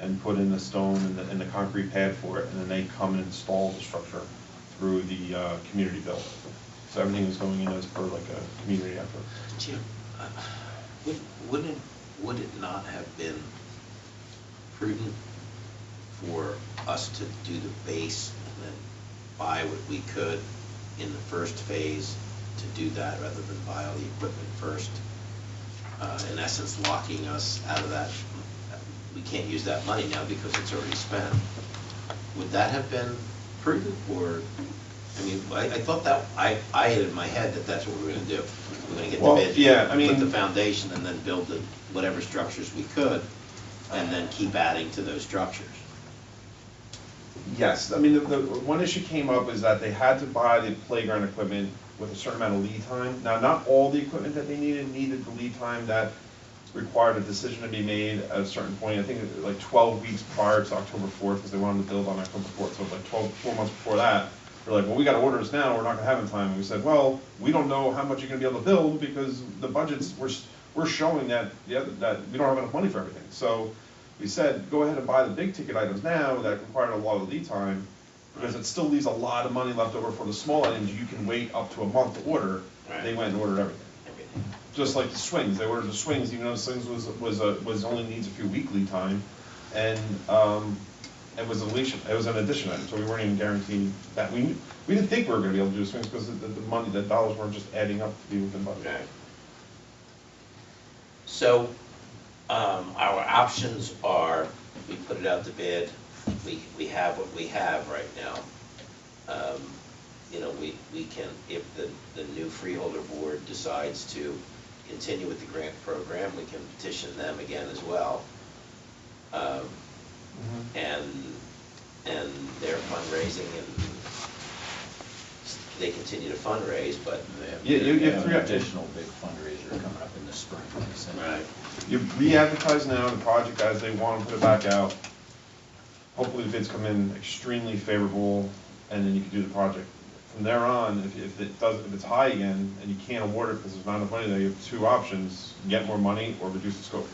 and put in the stone and the concrete pad for it, and then they come and install the structure through the community bill. So everything is going in as per like a community effort. Jim, would it not have been prudent for us to do the base and then buy what we could in the first phase to do that rather than buy all the equipment first? In essence, locking us out of that. We can't use that money now because it's already spent. Would that have been prudent, or, I mean, I thought that, I had in my head that that's what we were gonna do. We're gonna get the Well, bid, yeah, I mean- put the foundation, and then build the, whatever structures we could, and then keep adding to those structures. Yes, I mean, the one issue came up is that they had to buy the playground equipment with a certain amount of lead time. Now, not all the equipment that they needed the lead time that required a decision to be made at a certain point. I think it was like 12 weeks prior to October 4th, because they wanted to build on October 4th. So it was like 4 months before that. They're like, well, we got to order this now, we're not gonna have it in time. And we said, well, we don't know how much you're gonna be able to build because the budgets, we're showing that, that we don't have enough money for everything. So we said, go ahead and buy the big ticket items now that required a lot of lead time, because it still leaves a lot of money left over for the small items you can wait up to a month to order. Right. They went and ordered everything. Just like the swings, they ordered the swings, even though the swings was only needs a few week lead time, and it was an addition item, so we weren't even guaranteed that. We didn't think we were gonna be able to do swings because the money, the dollars weren't just adding up to be within budget. Right. So, our options are, we put it out to bid, we have what we have right now. You know, we can, if the new freeholder board decides to continue with the grant program, we can petition them again as well. And their fundraising, and they continue to fundraise, but. Yeah, you have have an 3 additional big fundraiser coming up in the spring. Like I said. Right. You re-advertise now the project as they want to put it back out. Hopefully the bids come in extremely favorable, and then you can do the project. From there on, if it's high again and you can't award it because there's not enough money there, you have 2 options: get more money or reduce the scope.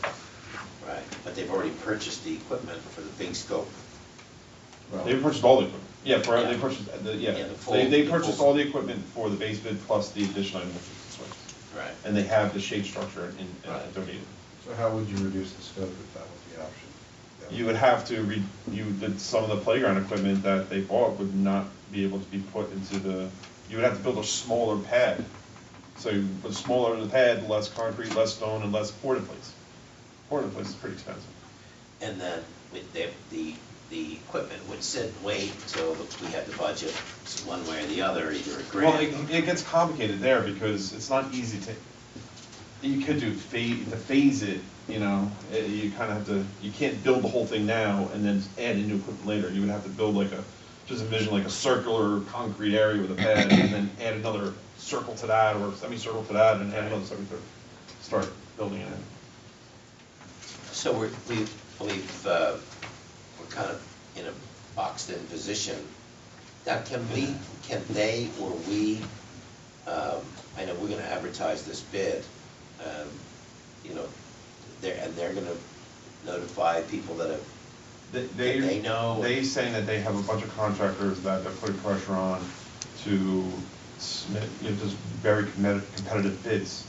Right, but they've already purchased the equipment for the big scope. They purchased all the equipment. Yeah, Yeah. they purchased, Yeah, the full- they the purchased full- all the equipment for the base bid plus the additional item, which is the swings. Right. And they have the shade structure in Right. donated. So how would you reduce the scope if that was the option? You would have to some of the playground equipment that they bought would not be able to be put into you would have to build a smaller pad. So the smaller the pad, less concrete, less stone, and less porta plates. Porta plates is pretty expensive. And then with the equipment would sit and wait until we had the budget, one way or the other, either a Well, grant. it gets complicated there because it's not easy you could do phase it, you know, you kind of have to, you can't build the whole thing now and then add in new equipment later. You would have to build just envision like a circular concrete area with a pad and then add another circle to that or semicircle to that and add another semicircle. Start building it in. So we're kind of in a boxed-in position. Now, can they or we, I know we're gonna advertise this bid, you know, they're gonna notify people that have, they know. They saying that they have a bunch of contractors that they're putting pressure on to submit, just very competitive bids.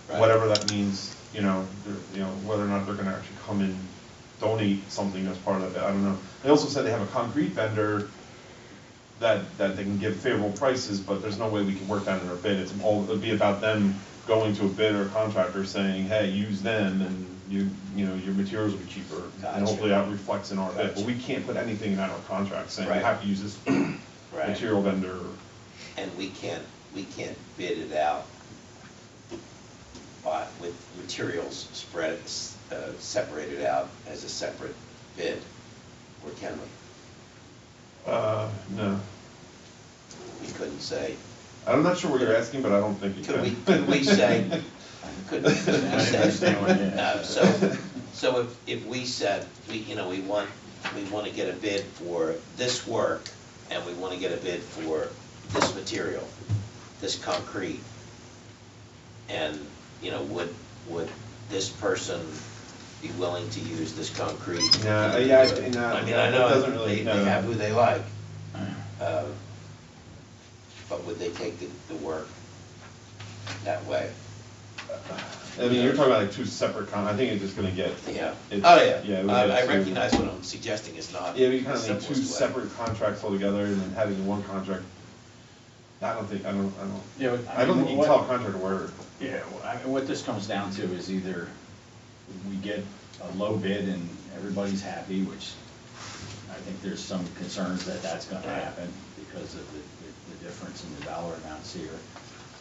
Right. Whatever that means, whether or not they're gonna actually come and donate something as part of that, I don't know. They also said they have a concrete vendor that they can give favorable prices, but there's no way we can work that in our bid. It'll be about them going to a bidder or contractor saying, hey, use them and your materials will be cheaper. Gotcha. And hopefully that reflects in our bid. Gotcha. But we can't put anything in our contract saying Right. you have to use this Right. material vendor. And we can't bid it out with materials separated out as a separate bid, or can we? No. We couldn't say, I'm not sure what you're asking, but I don't think you could can. we say, could I didn't understand what you asked. So if we said, we want to get a bid for this work, and we want to get a bid for this material, this concrete, and, would this person be willing to use this concrete? No, no, I mean, that I know doesn't really- they no. have who they like, but would they take the work that way? I mean, you're talking about like two separate I think it's just gonna get. Yeah. it's- Oh, yeah. Yeah. we I get to- recognize what I'm suggesting is not Yeah, we the kind of need two simplest way. separate contracts altogether, and then having one contract. I don't think Yeah, think you can tell a contractor where. Yeah, well, I mean, what this comes down to is either we get a low bid and everybody's happy, which I think there's some concerns that that's gonna happen because of the difference in the dollar amounts here.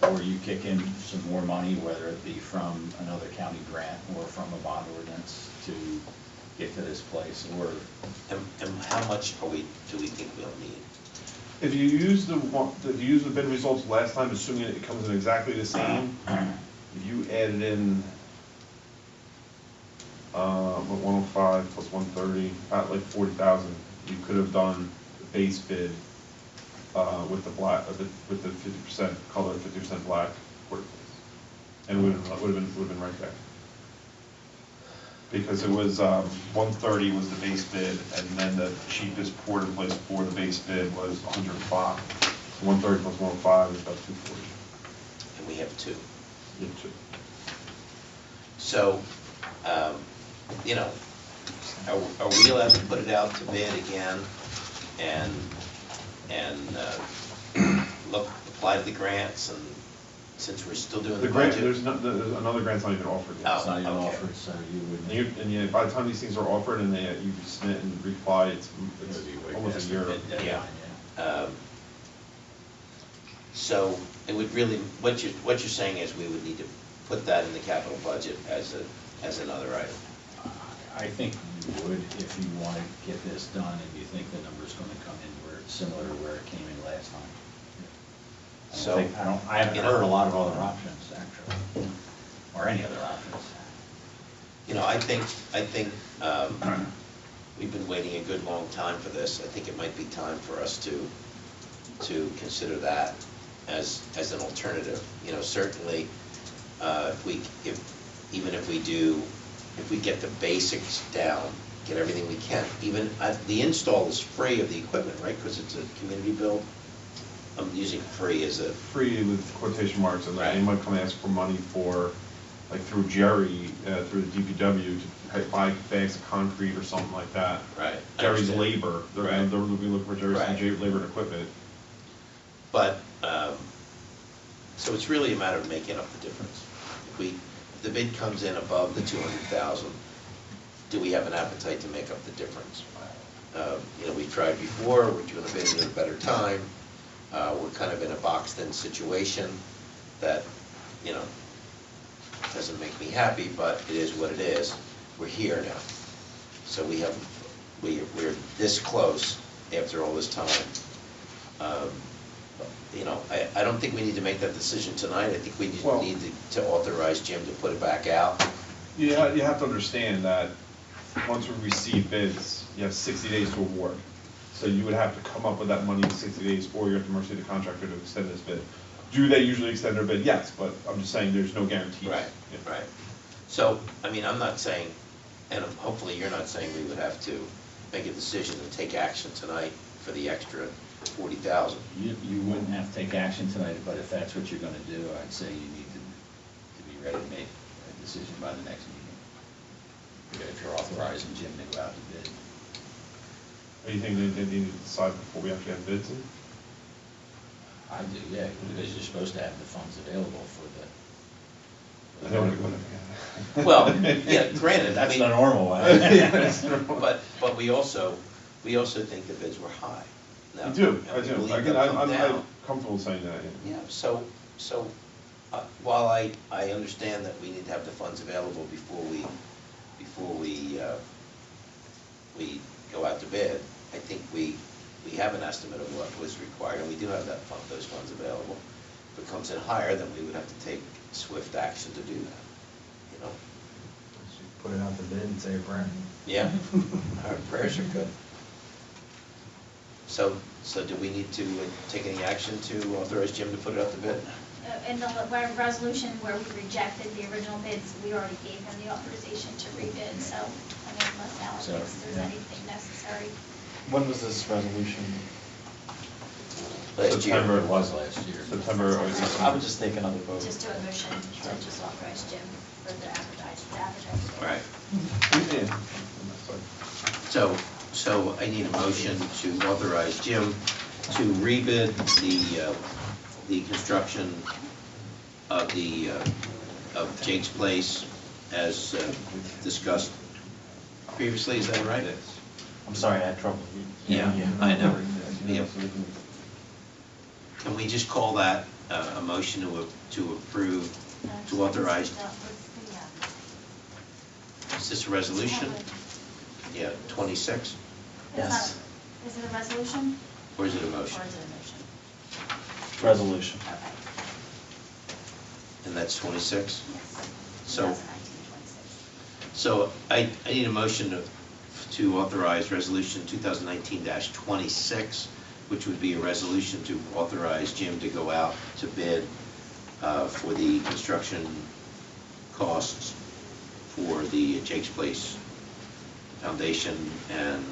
Or you kick in some more money, whether it be from another county grant or from a bond ordinance to get to this place, or. And how much do we think we'll need? If you use the bid results last time, assuming it comes in exactly the same, if you added in, 105 plus 130, about like 40,000, you could have done the base bid, with the black, with the 50% color, 50% black quarter place. And it would have been right there. Because it was, 130 was the base bid, and then the cheapest port in place for the base bid was 105. So 130 plus 105 is about 240. And we have two. Yeah, two. So, are we allowed to put it out to bid again and apply to the grants, and since we're still doing the The grant, budget? there's another grant's not even offered yet. It's not even okay. offered, so you would. And by the time these things are offered and you submit and reply, it's it would be way almost past a the year. bid deadline, Yeah. So it would really, what you're saying is we would need to put that in the capital budget as another item. I think you would if you want to get this done and you think the number's going to come in where it's similar to where it came in last time. So, I haven't heard a lot of other options, actually, or any other options. I think we've been waiting a good long time for this. I think it might be time for us to consider that as an alternative. Certainly, if we get the basics down, get everything we can, even, the install is free of the equipment, right? Because it's a community build. I'm using free as a, Free with quotation marks, and Right. they might come and ask for money for, like through Jerry, through the DPW, to buy bags of concrete or something like that. right. I Jerry's understand. labor, they're Right. looking for Jerry's Right. labor and equipment. But, so it's really a matter of making up the difference. If the bid comes in above the 200,000, do we have an appetite to make up the difference? We've tried before, we're doing a bid at a better time, we're kind of in a boxed-in situation that, doesn't make me happy, but it is what it is. We're here now. So we're this close after all this time. I don't think we need to make that decision tonight. I think we Well- need to authorize Jim to put it back out. You have to understand that once we receive bids, you have 60 days to award. So you would have to come up with that money in 60 days, or you're at the mercy of the contractor to extend this bid. Do they usually extend their bid? Yes, but I'm just saying there's no guarantees. Right, Yeah. right. So, I'm not saying, and hopefully you're not saying we would have to make a decision and take action tonight for the extra 40,000. You wouldn't have to take action tonight, but if that's what you're going to do, I'd say you need to be ready to make a decision by the next meeting. If you're authorizing Jim to go out to bid. Or you think they need to decide before we actually have bids in? I do, yeah, because you're supposed to have the funds available for I don't think we're Well, yeah, granted, That's the normal way. but we also think the bids were high. Now, I do. and we believe they'll come I'm down. comfortable saying that. Yeah, so, while I understand that we need to have the funds available before we we go out to bid, I think we have an estimate of what was required, and we do have those funds available. If it comes in higher, then we would have to take swift action to do that. out the bid and say a prayer. Yeah, our prayers are good. So do we need to take any action to authorize Jim to put it out to bid? In the resolution where we rejected the original bids, we already gave him the authorization to rebid, so, I mean, unless Alex So, thinks there's yeah. anything necessary. When was this resolution? Last year. September. It was last year. September, I would just take another vote. Just do a motion to just authorize Jim for the advertising. All right. Yeah. So I need a motion to authorize Jim to rebid the construction of of Jake's Place as discussed previously, is that right? I'm sorry, I had trouble. Yeah, I know. Yeah. Yeah. Can we just call that a motion to approve, to authorize? Is this a resolution? Yeah, 26, Yes. Is it a resolution or is it a or motion? is it a motion? Resolution. Okay. And that's 26? Yes. So- 2019-26. So I need a motion to authorize Resolution 2019-26, which would be a resolution to authorize Jim to go out to bid for the construction costs for the Jake's Place foundation and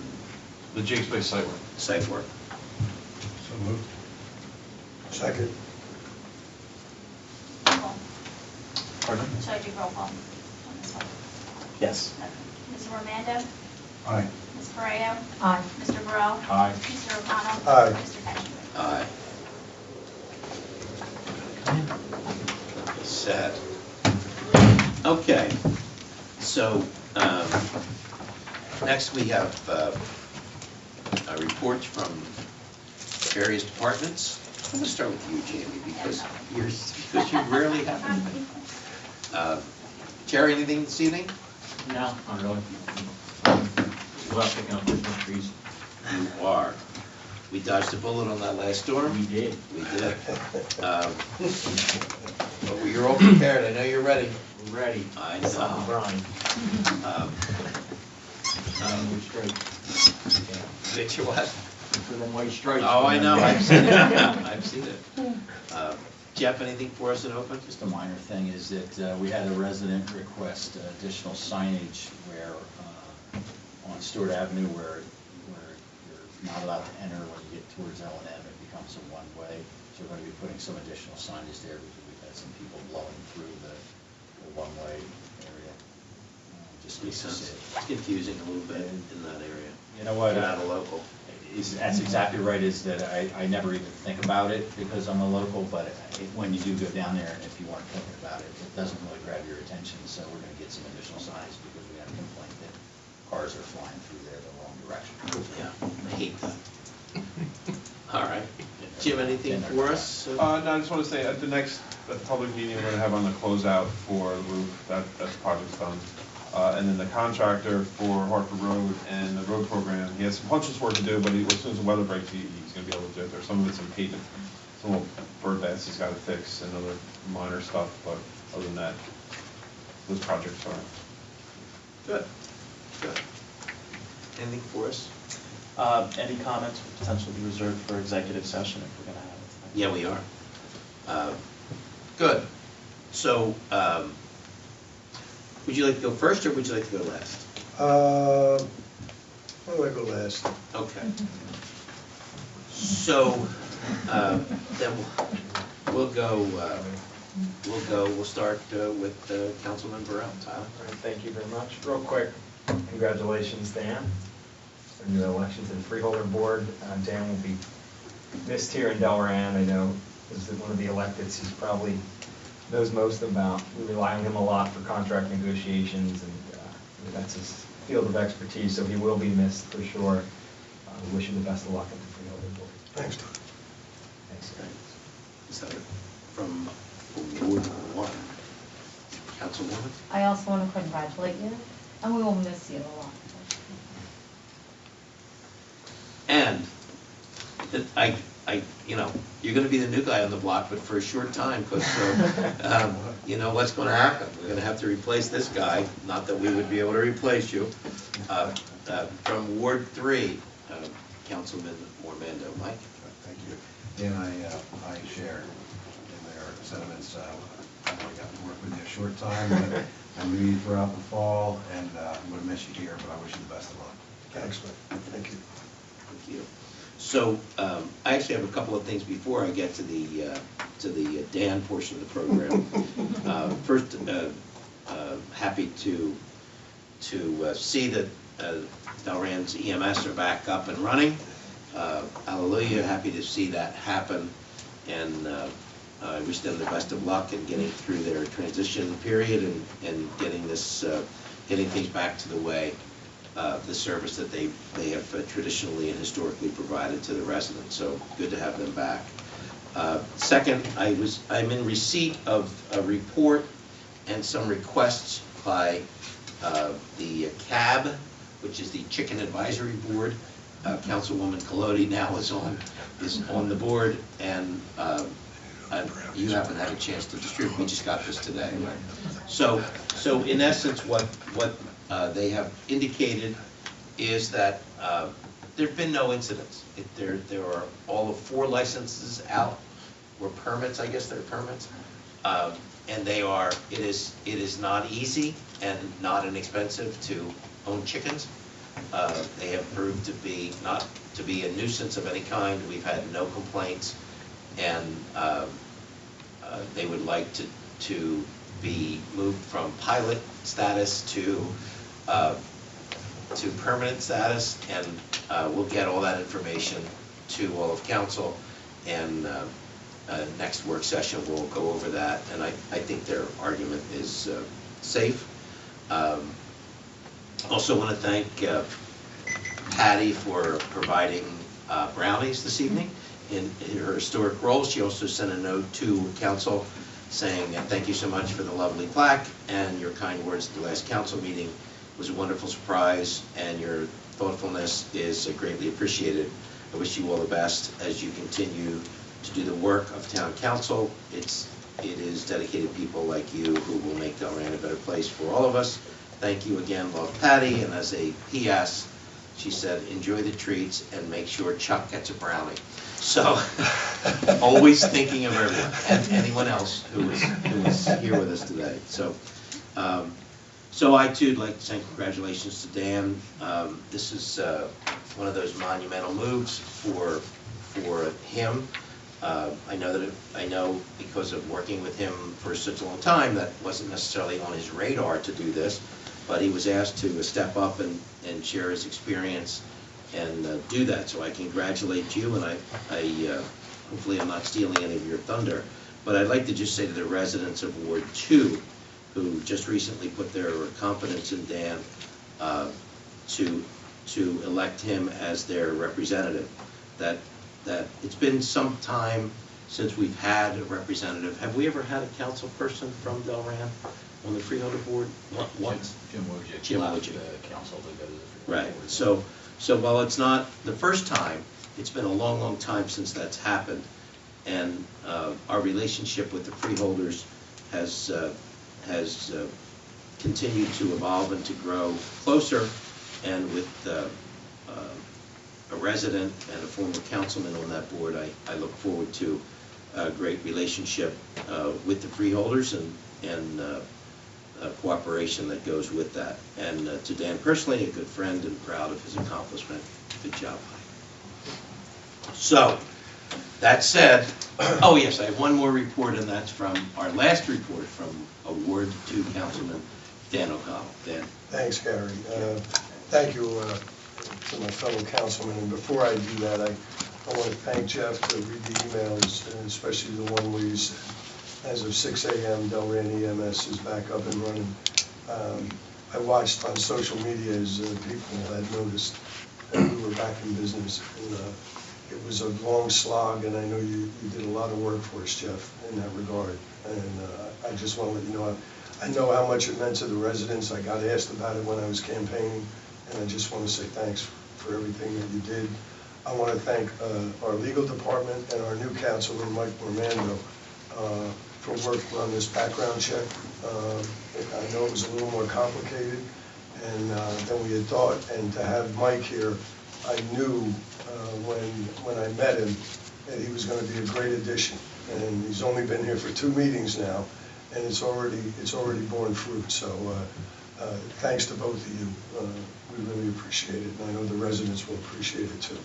The Jake's Place site work. site work. So moved. Second. Roll call. Pardon? Should I do roll call on this one? Yes. Okay. Mr. Romando? Aye. Ms. Correa? Aye. Mr. Burrell? Aye. Mr. O'Connell? Aye. Mr. Cattrick? Aye. Sad. Okay, so, next we have reports from various departments. I'm gonna start with you, Jamie, because you rarely have anything. Jerry, anything this evening? No, not really. We're out picking up Christmas trees. You are. We dodged a bullet on that last storm. We did. We did. But you're all prepared, I know you're ready. We're ready. I It's on the know. grind. We're straight. Did you what? For them white stripes. Oh, I know, I've seen it, I've seen it. Jeff, anything for us in open? Just a minor thing is that we had a resident request additional signage where, on Stewart Avenue where you're not allowed to enter when you get towards L&M, it becomes a one-way. So we're going to be putting some additional signage there because we've had some people blowing through the one-way area. Just Makes to sense. see. It's confusing a little bit in that area. You know what? You're not a local. That's exactly right, is that I never even think about it because I'm a local, but when you do go down there, if you weren't thinking about it, it doesn't really grab your attention. So we're gonna get some additional signs because we have a complaint that cars are flying through there the wrong direction. Yeah, I hate that. All right. Jim, anything for us? No, I just want to say, at the next public meeting we're going to have on the closeout for the roof, that project's done. And then the contractor for Hartford Road and the road program, he has some punch list work to do, but as soon as the weather breaks, he's going to be able to do it. There's some of it's in pavement, some little bird baths he's got to fix and other minor stuff, but other than that, those projects are. Good, good. Anything for us? Any comments would potentially be reserved for executive session if we're gonna have it tonight? Yeah, we are. Good. So, would you like to go first or would you like to go last? Why do I go last? Okay. So, then we'll start with Councilman Burrell. Tyler? All right, thank you very much. Real quick, congratulations, Dan. For your election to the Freeholder Board. Dan will be missed here in Delran. I know as one of the electeds, he's probably knows most about. We rely on him a lot for contract negotiations, and that's his field of expertise, so he will be missed for sure. We wish you the best of luck at the Freeholder Board. Thanks, Tom. Thanks. Is that from Ward 1? Councilwoman? I also want to congratulate you, and we will miss you a lot. And you're gonna be the new guy on the block, but for a short time, because, you know what's gonna happen. We're gonna have to replace this guy, not that we would be able to replace you. From Ward 3, Councilman Mormando. Mike? Thank you. Dan, I share in their sentiments. I only got to work with you a short time, but I knew you throughout the fall, and I'm going to miss you here, but I wish you the best of luck. Thanks, man. Thank you. Thank you. So, I actually have a couple of things before I get to the Dan portion of the program. First, happy to see that Delran's EMS are back up and running. Hallelujah, happy to see that happen, and I wish them the best of luck in getting through their transition period and getting things back to the way, the service that they have traditionally and historically provided to the residents. So good to have them back. Second, I'm in receipt of a report and some requests by the CAB, which is the Chicken Advisory Board. Councilwoman Colodi now is on the board, and you haven't had a chance to distribute. We just got this today. So in essence, what they have indicated is that there've been no incidents. There are all of 4 licenses out, or permits. I guess they're permits, and it is not easy and not inexpensive to own chickens. They have proved not to be a nuisance of any kind. We've had no complaints, and they would like to be moved from pilot status to permanent status, and we'll get all that information to all of council, and next work session we'll go over that, and I think their argument is safe. Also want to thank Patty for providing brownies this evening in her historic role. She also sent a note to council saying thank you so much for the lovely plaque and your kind words at the last council meeting. It was a wonderful surprise, and your thoughtfulness is greatly appreciated. I wish you all the best as you continue to do the work of town council. It is dedicated people like you who will make Delran a better place for all of us. Thank you again, love Patty, and as a PS, she said, enjoy the treats and make sure Chuck gets a brownie. So, always thinking of everyone, and anyone else who is here with us today. So I too would like to say congratulations to Dan. This is one of those monumental moves for him. I know because of working with him for such a long time, that wasn't necessarily on his radar to do this, but he was asked to step up and share his experience and do that. So I congratulate you, and I hopefully I'm not stealing any of your thunder, but I'd like to just say to the residents of Ward 2, who just recently put their confidence in Dan to elect him as their representative, that it's been some time since we've had a representative. Have we ever had a council person from Delran on the freeholder board? Once? Jim Wojcik. Jim left Wojcik. the council to go to the freeholder Right. board. So while it's not the first time, it's been a long, long time since that's happened, and our relationship with the freeholders has continued to evolve and to grow closer, and with a resident and a former councilman on that board, I look forward to a great relationship with the freeholders and cooperation that goes with that. And to Dan personally, a good friend and proud of his accomplishment. Good job. So, that said, oh yes, I have one more report, and that's from our last report from Ward 2 Councilman Dan O'Connell. Dan. Thanks, Gary. Thank you to my fellow councilmen. And before I do that, I want to thank Jeff to read the emails, and especially the one where you said, as of 6 a.m., Delran EMS is back up and running. I watched on social media as people had noticed that we were back in business. And, it was a long slog, and I know you did a lot of work for us, Jeff, in that regard. And I just want to let you know, I know how much it meant to the residents. I got asked about it when I was campaigning, and I just want to say thanks for everything that you did. I want to thank our legal department and our new counselor, Mike Orlando, for working on this background check. I know it was a little more complicated than we had thought, and to have Mike here, I knew when I met him that he was going to be a great addition. And he's only been here for 2 meetings now, and it's already borne fruit. So thanks to both of you. We really appreciate it, and I know the residents will appreciate it too.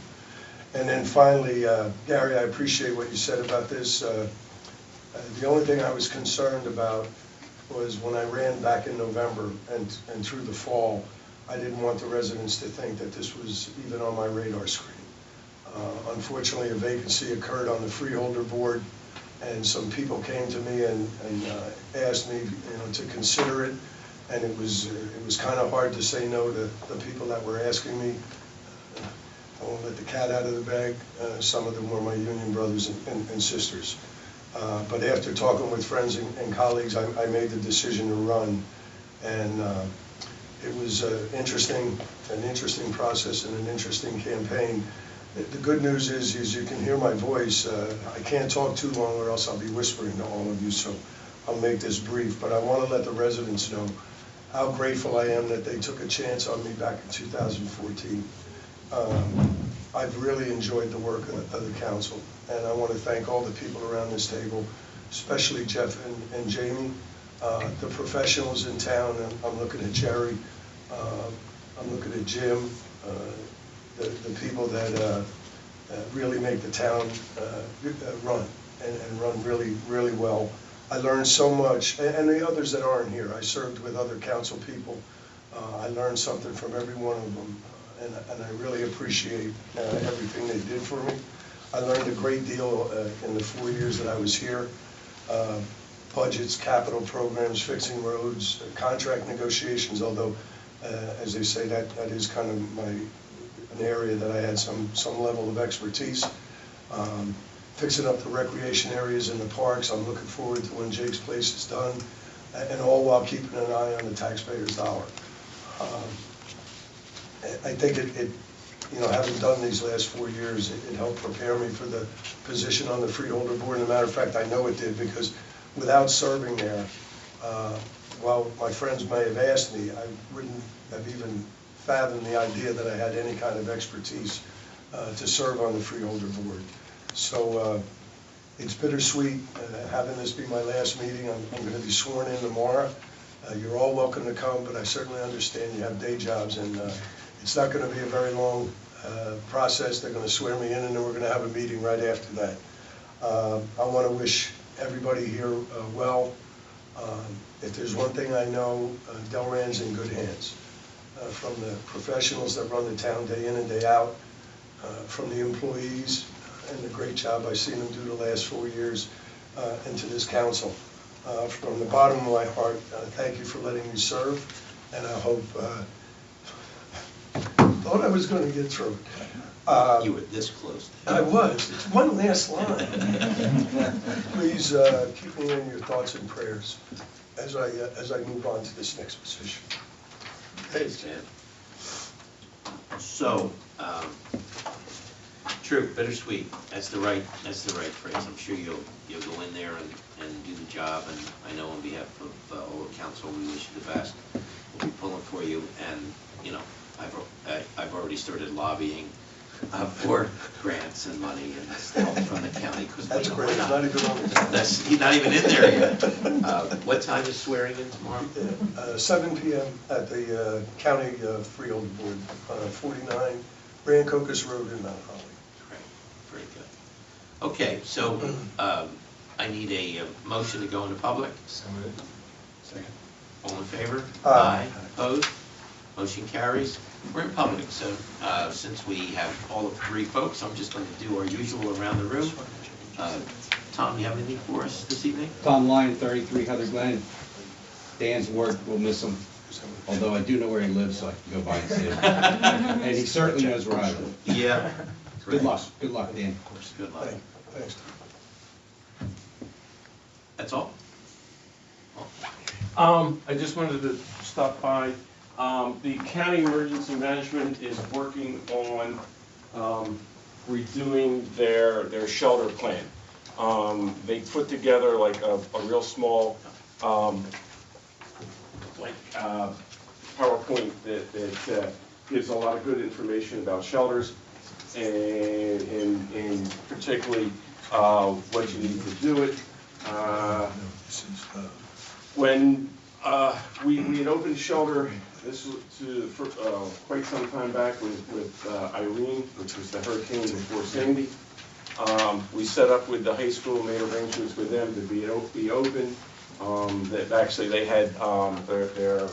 And then finally, Gary, I appreciate what you said about this. The only thing I was concerned about was when I ran back in November and through the fall, I didn't want the residents to think that this was even on my radar screen. Unfortunately, a vacancy occurred on the freeholder board, and some people came to me and asked me, to consider it, and it was kind of hard to say no to the people that were asking me. I won't let the cat out of the bag. Some of them were my union brothers and sisters. But after talking with friends and colleagues, I made the decision to run, and it was an interesting process and an interesting campaign. The good news is you can hear my voice. I can't talk too long or else I'll be whispering to all of you, so I'll make this brief. But I want to let the residents know how grateful I am that they took a chance on me back in 2014. I've really enjoyed the work of the council, and I want to thank all the people around this table, especially Jeff and Jamie, the professionals in town. I'm looking at Jerry, I'm looking at Jim, the people that really make the town run and run really, really well. I learned so much, and the others that aren't here. I served with other council people. I learned something from every one of them. And I really appreciate everything they did for me. I learned a great deal in the 4 years that I was here. Budgets, capital programs, fixing roads, contract negotiations, although, as they say, that is kind of an area that I had some level of expertise. Fixing up the recreation areas in the parks. I'm looking forward to when Jake's Place is done, and all while keeping an eye on the taxpayer's dollar. I think having done these last 4 years, it helped prepare me for the position on the freeholder board. As a matter of fact, I know it did, because without serving there, while my friends may have asked me, I wouldn't have even fathomed the idea that I had any kind of expertise to serve on the freeholder board. So it's bittersweet having this be my last meeting. I'm going to be sworn in tomorrow. You're all welcome to come, but I certainly understand you have day jobs, and it's not going to be a very long process. They're going to swear me in, and then we're going to have a meeting right after that. I want to wish everybody here well. If there's one thing I know, Delran's in good hands. From the professionals that run the town day in and day out, from the employees, and the great job I've seen them do the last 4 years, and to this council. From the bottom of my heart, thank you for letting me serve, and I hope, thought I was going to get through it. You were this close. I was. It's one last line. Please keep me in your thoughts and prayers as I move on to this next position. Thanks, Jan. So, true, bittersweet. That's the right phrase. I'm sure you'll go in there and do the job. And I know on behalf of all the council, we wish you the best. We'll be pulling for you, and I've already started lobbying for grants and money and help from the county. That's great. He's not even on the He's not even in there yet. What time is swearing in tomorrow? 7 p.m. at the county freeholder board, 49 Rancocas Road in Mount Holly. Great, very good. Okay, so I need a motion to go into public. So moved. Second. All in favor? Aye. Opposed? Motion carries. We're in public, so since we have all of 3 folks, I'm just going to do our usual around the room. Tom, you have anything for us this evening? Tom Lyon, 33 Heather Glen. Dan's work, we'll miss him, although I do know where he lives, so I can go by and see him. And he certainly knows where I live. Yeah. Good luck, Dan. Good luck. Thanks. That's all? I just wanted to stop by. The county emergency management is working on redoing their shelter plan. They put together like a real small, PowerPoint that gives a lot of good information about shelters and particularly what you need to do it. When we had opened shelter, this was for quite some time back with Irene, which was the hurricane before Sandy. We set up with the high school, made arrangements with them to be open. That actually they had their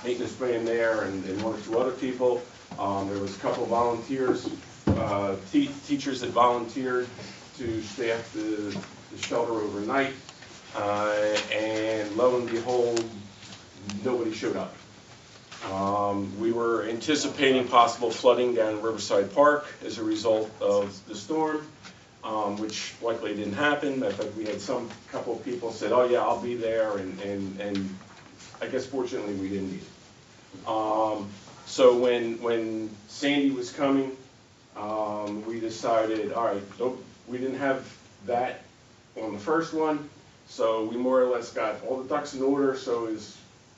maintenance man there and one or two other people. There was a couple of volunteers, teachers that volunteered to staff the shelter overnight. And lo and behold, nobody showed up. We were anticipating possible flooding down in Riverside Park as a result of the storm, which likely didn't happen. In fact, we had couple of people said, "Oh yeah, I'll be there," and I guess fortunately we didn't need it. So when Sandy was coming, we decided, all right, we didn't have that on the first one, so we more or less got all the ducks in order. So we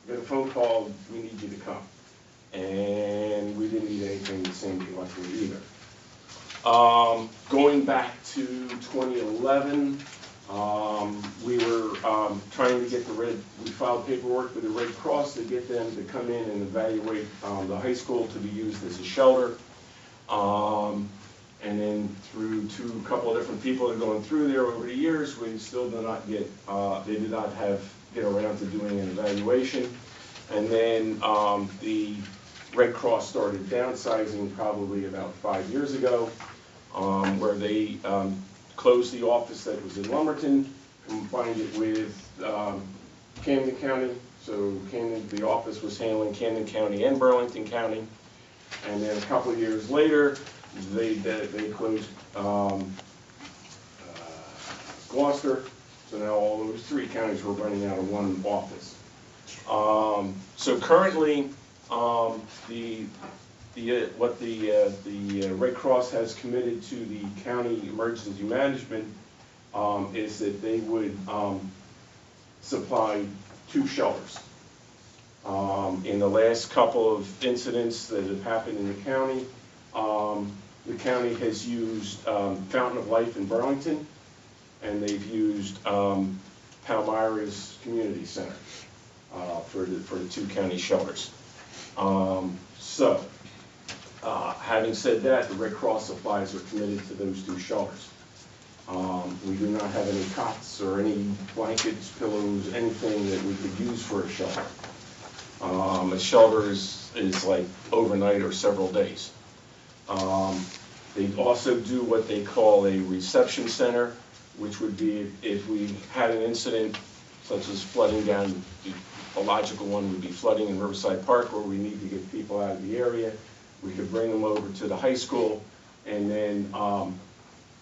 got a phone call, we need you to come, and we didn't need anything with Sandy luckily either. Going back to 2011, we were trying to get we filed paperwork with the Red Cross to get them to come in and evaluate the high school to be used as a shelter. And then through a couple of different people that are going through there over the years, we still did not get, they did not get around to doing an evaluation. And then the Red Cross started downsizing probably about 5 years ago, where they closed the office that was in Lumberton, combined it with Camden County. So the office was handling Camden County and Burlington County. And then a couple of years later, they closed Gloucester. So now all those 3 counties were running out of one office. So currently, what the Red Cross has committed to the county emergency management is that they would supply 2 shelters. In the last couple of incidents that have happened in the county has used Fountain of Life in Burlington, and they've used Palmyra's Community Center for the 2 county shelters. Having said that, the Red Cross supplies are committed to those 2 shelters. We do not have any cots or any blankets, pillows, anything that we could use for a shelter. A shelter is like overnight or several days. They also do what they call a reception center, which would be if we had an incident such as flooding down, a logical one would be flooding in Riverside Park, where we need to get people out of the area. We could bring them over to the high school, and then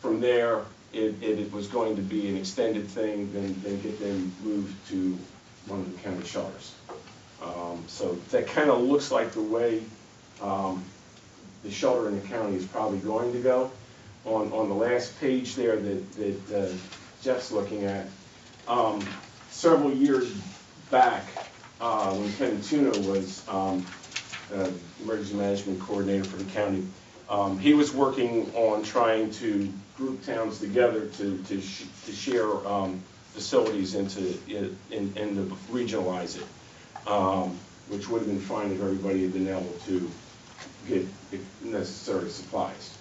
from there, it was going to be an extended thing, then get them moved to one of the county shelters. So that kind of looks like the way the shelter in the county is probably going to go. On the last page there that Jeff's looking at, several years back, when Ken Tuna was emergency management coordinator for the county, he was working on trying to group towns together to share facilities and to regionalize it, which would have been fine if everybody had been able to get necessary supplies.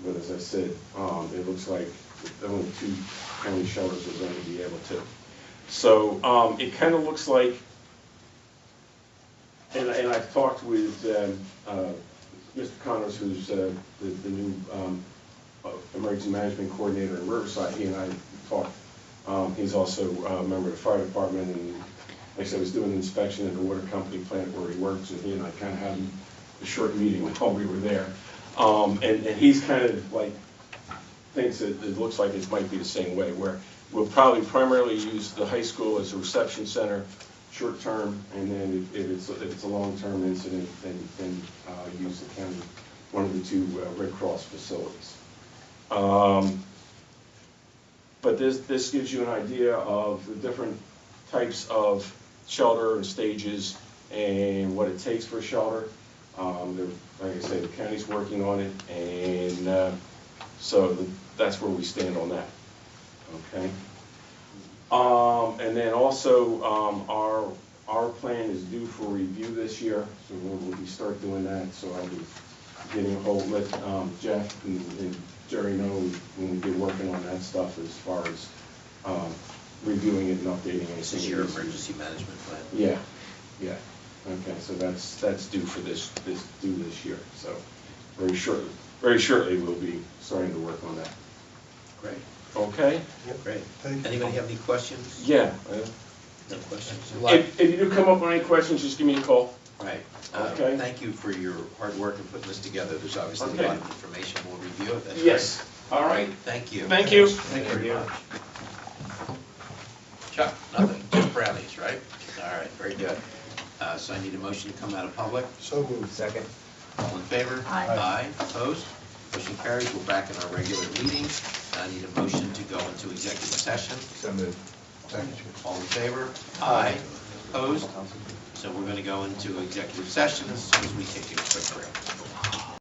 But as I said, it looks like only 2 county shelters are going to be able to. So it kind of looks like, and I've talked with Mr. Connors, who's the new emergency management coordinator in Riverside. He and I talked. He's also a member of the fire department, and like I said, I was doing an inspection at the water company plant where he works, and he and I kind of had a short meeting while we were there. And he's kind of like thinks that it looks like it might be the same way, where we'll probably primarily use the high school as a reception center, short term, and then if it's a long-term incident, then use the county one of the two Red Cross facilities. But this gives you an idea of the different types of shelter and stages and what it takes for a shelter. Like I said, the county's working on it, and so that's where we stand on that. Okay. And then also, our plan is due for review this year, so we'll start doing that. So I'll be getting a hold, let Jeff and Jerry know when we get working on that stuff as far as reviewing it and updating anything. This is your emergency management plan? Yeah, yeah. Okay, so that's due for this year. So very shortly we'll be starting to work on that. Great. Okay? Great. Thank you. Anybody have any questions? Yeah. No questions? If you do come up with any questions, just give me a call. Right. Okay. Thank you for your hard work in putting this together. There's obviously Okay. a lot of information. We'll review it. That's Yes. All right. great. Thank you. Thank you. Thank you very much. Chuck, nothing, just brownies, right? All right, very good. So I need a motion to come out of public. So moved. Second. All in favor? Aye. Aye, opposed? Motion carries. We're back in our regular meeting. I need a motion to go into executive session. So moved. All in favor? Aye. Opposed? So we're going to go into executive session as soon as we take a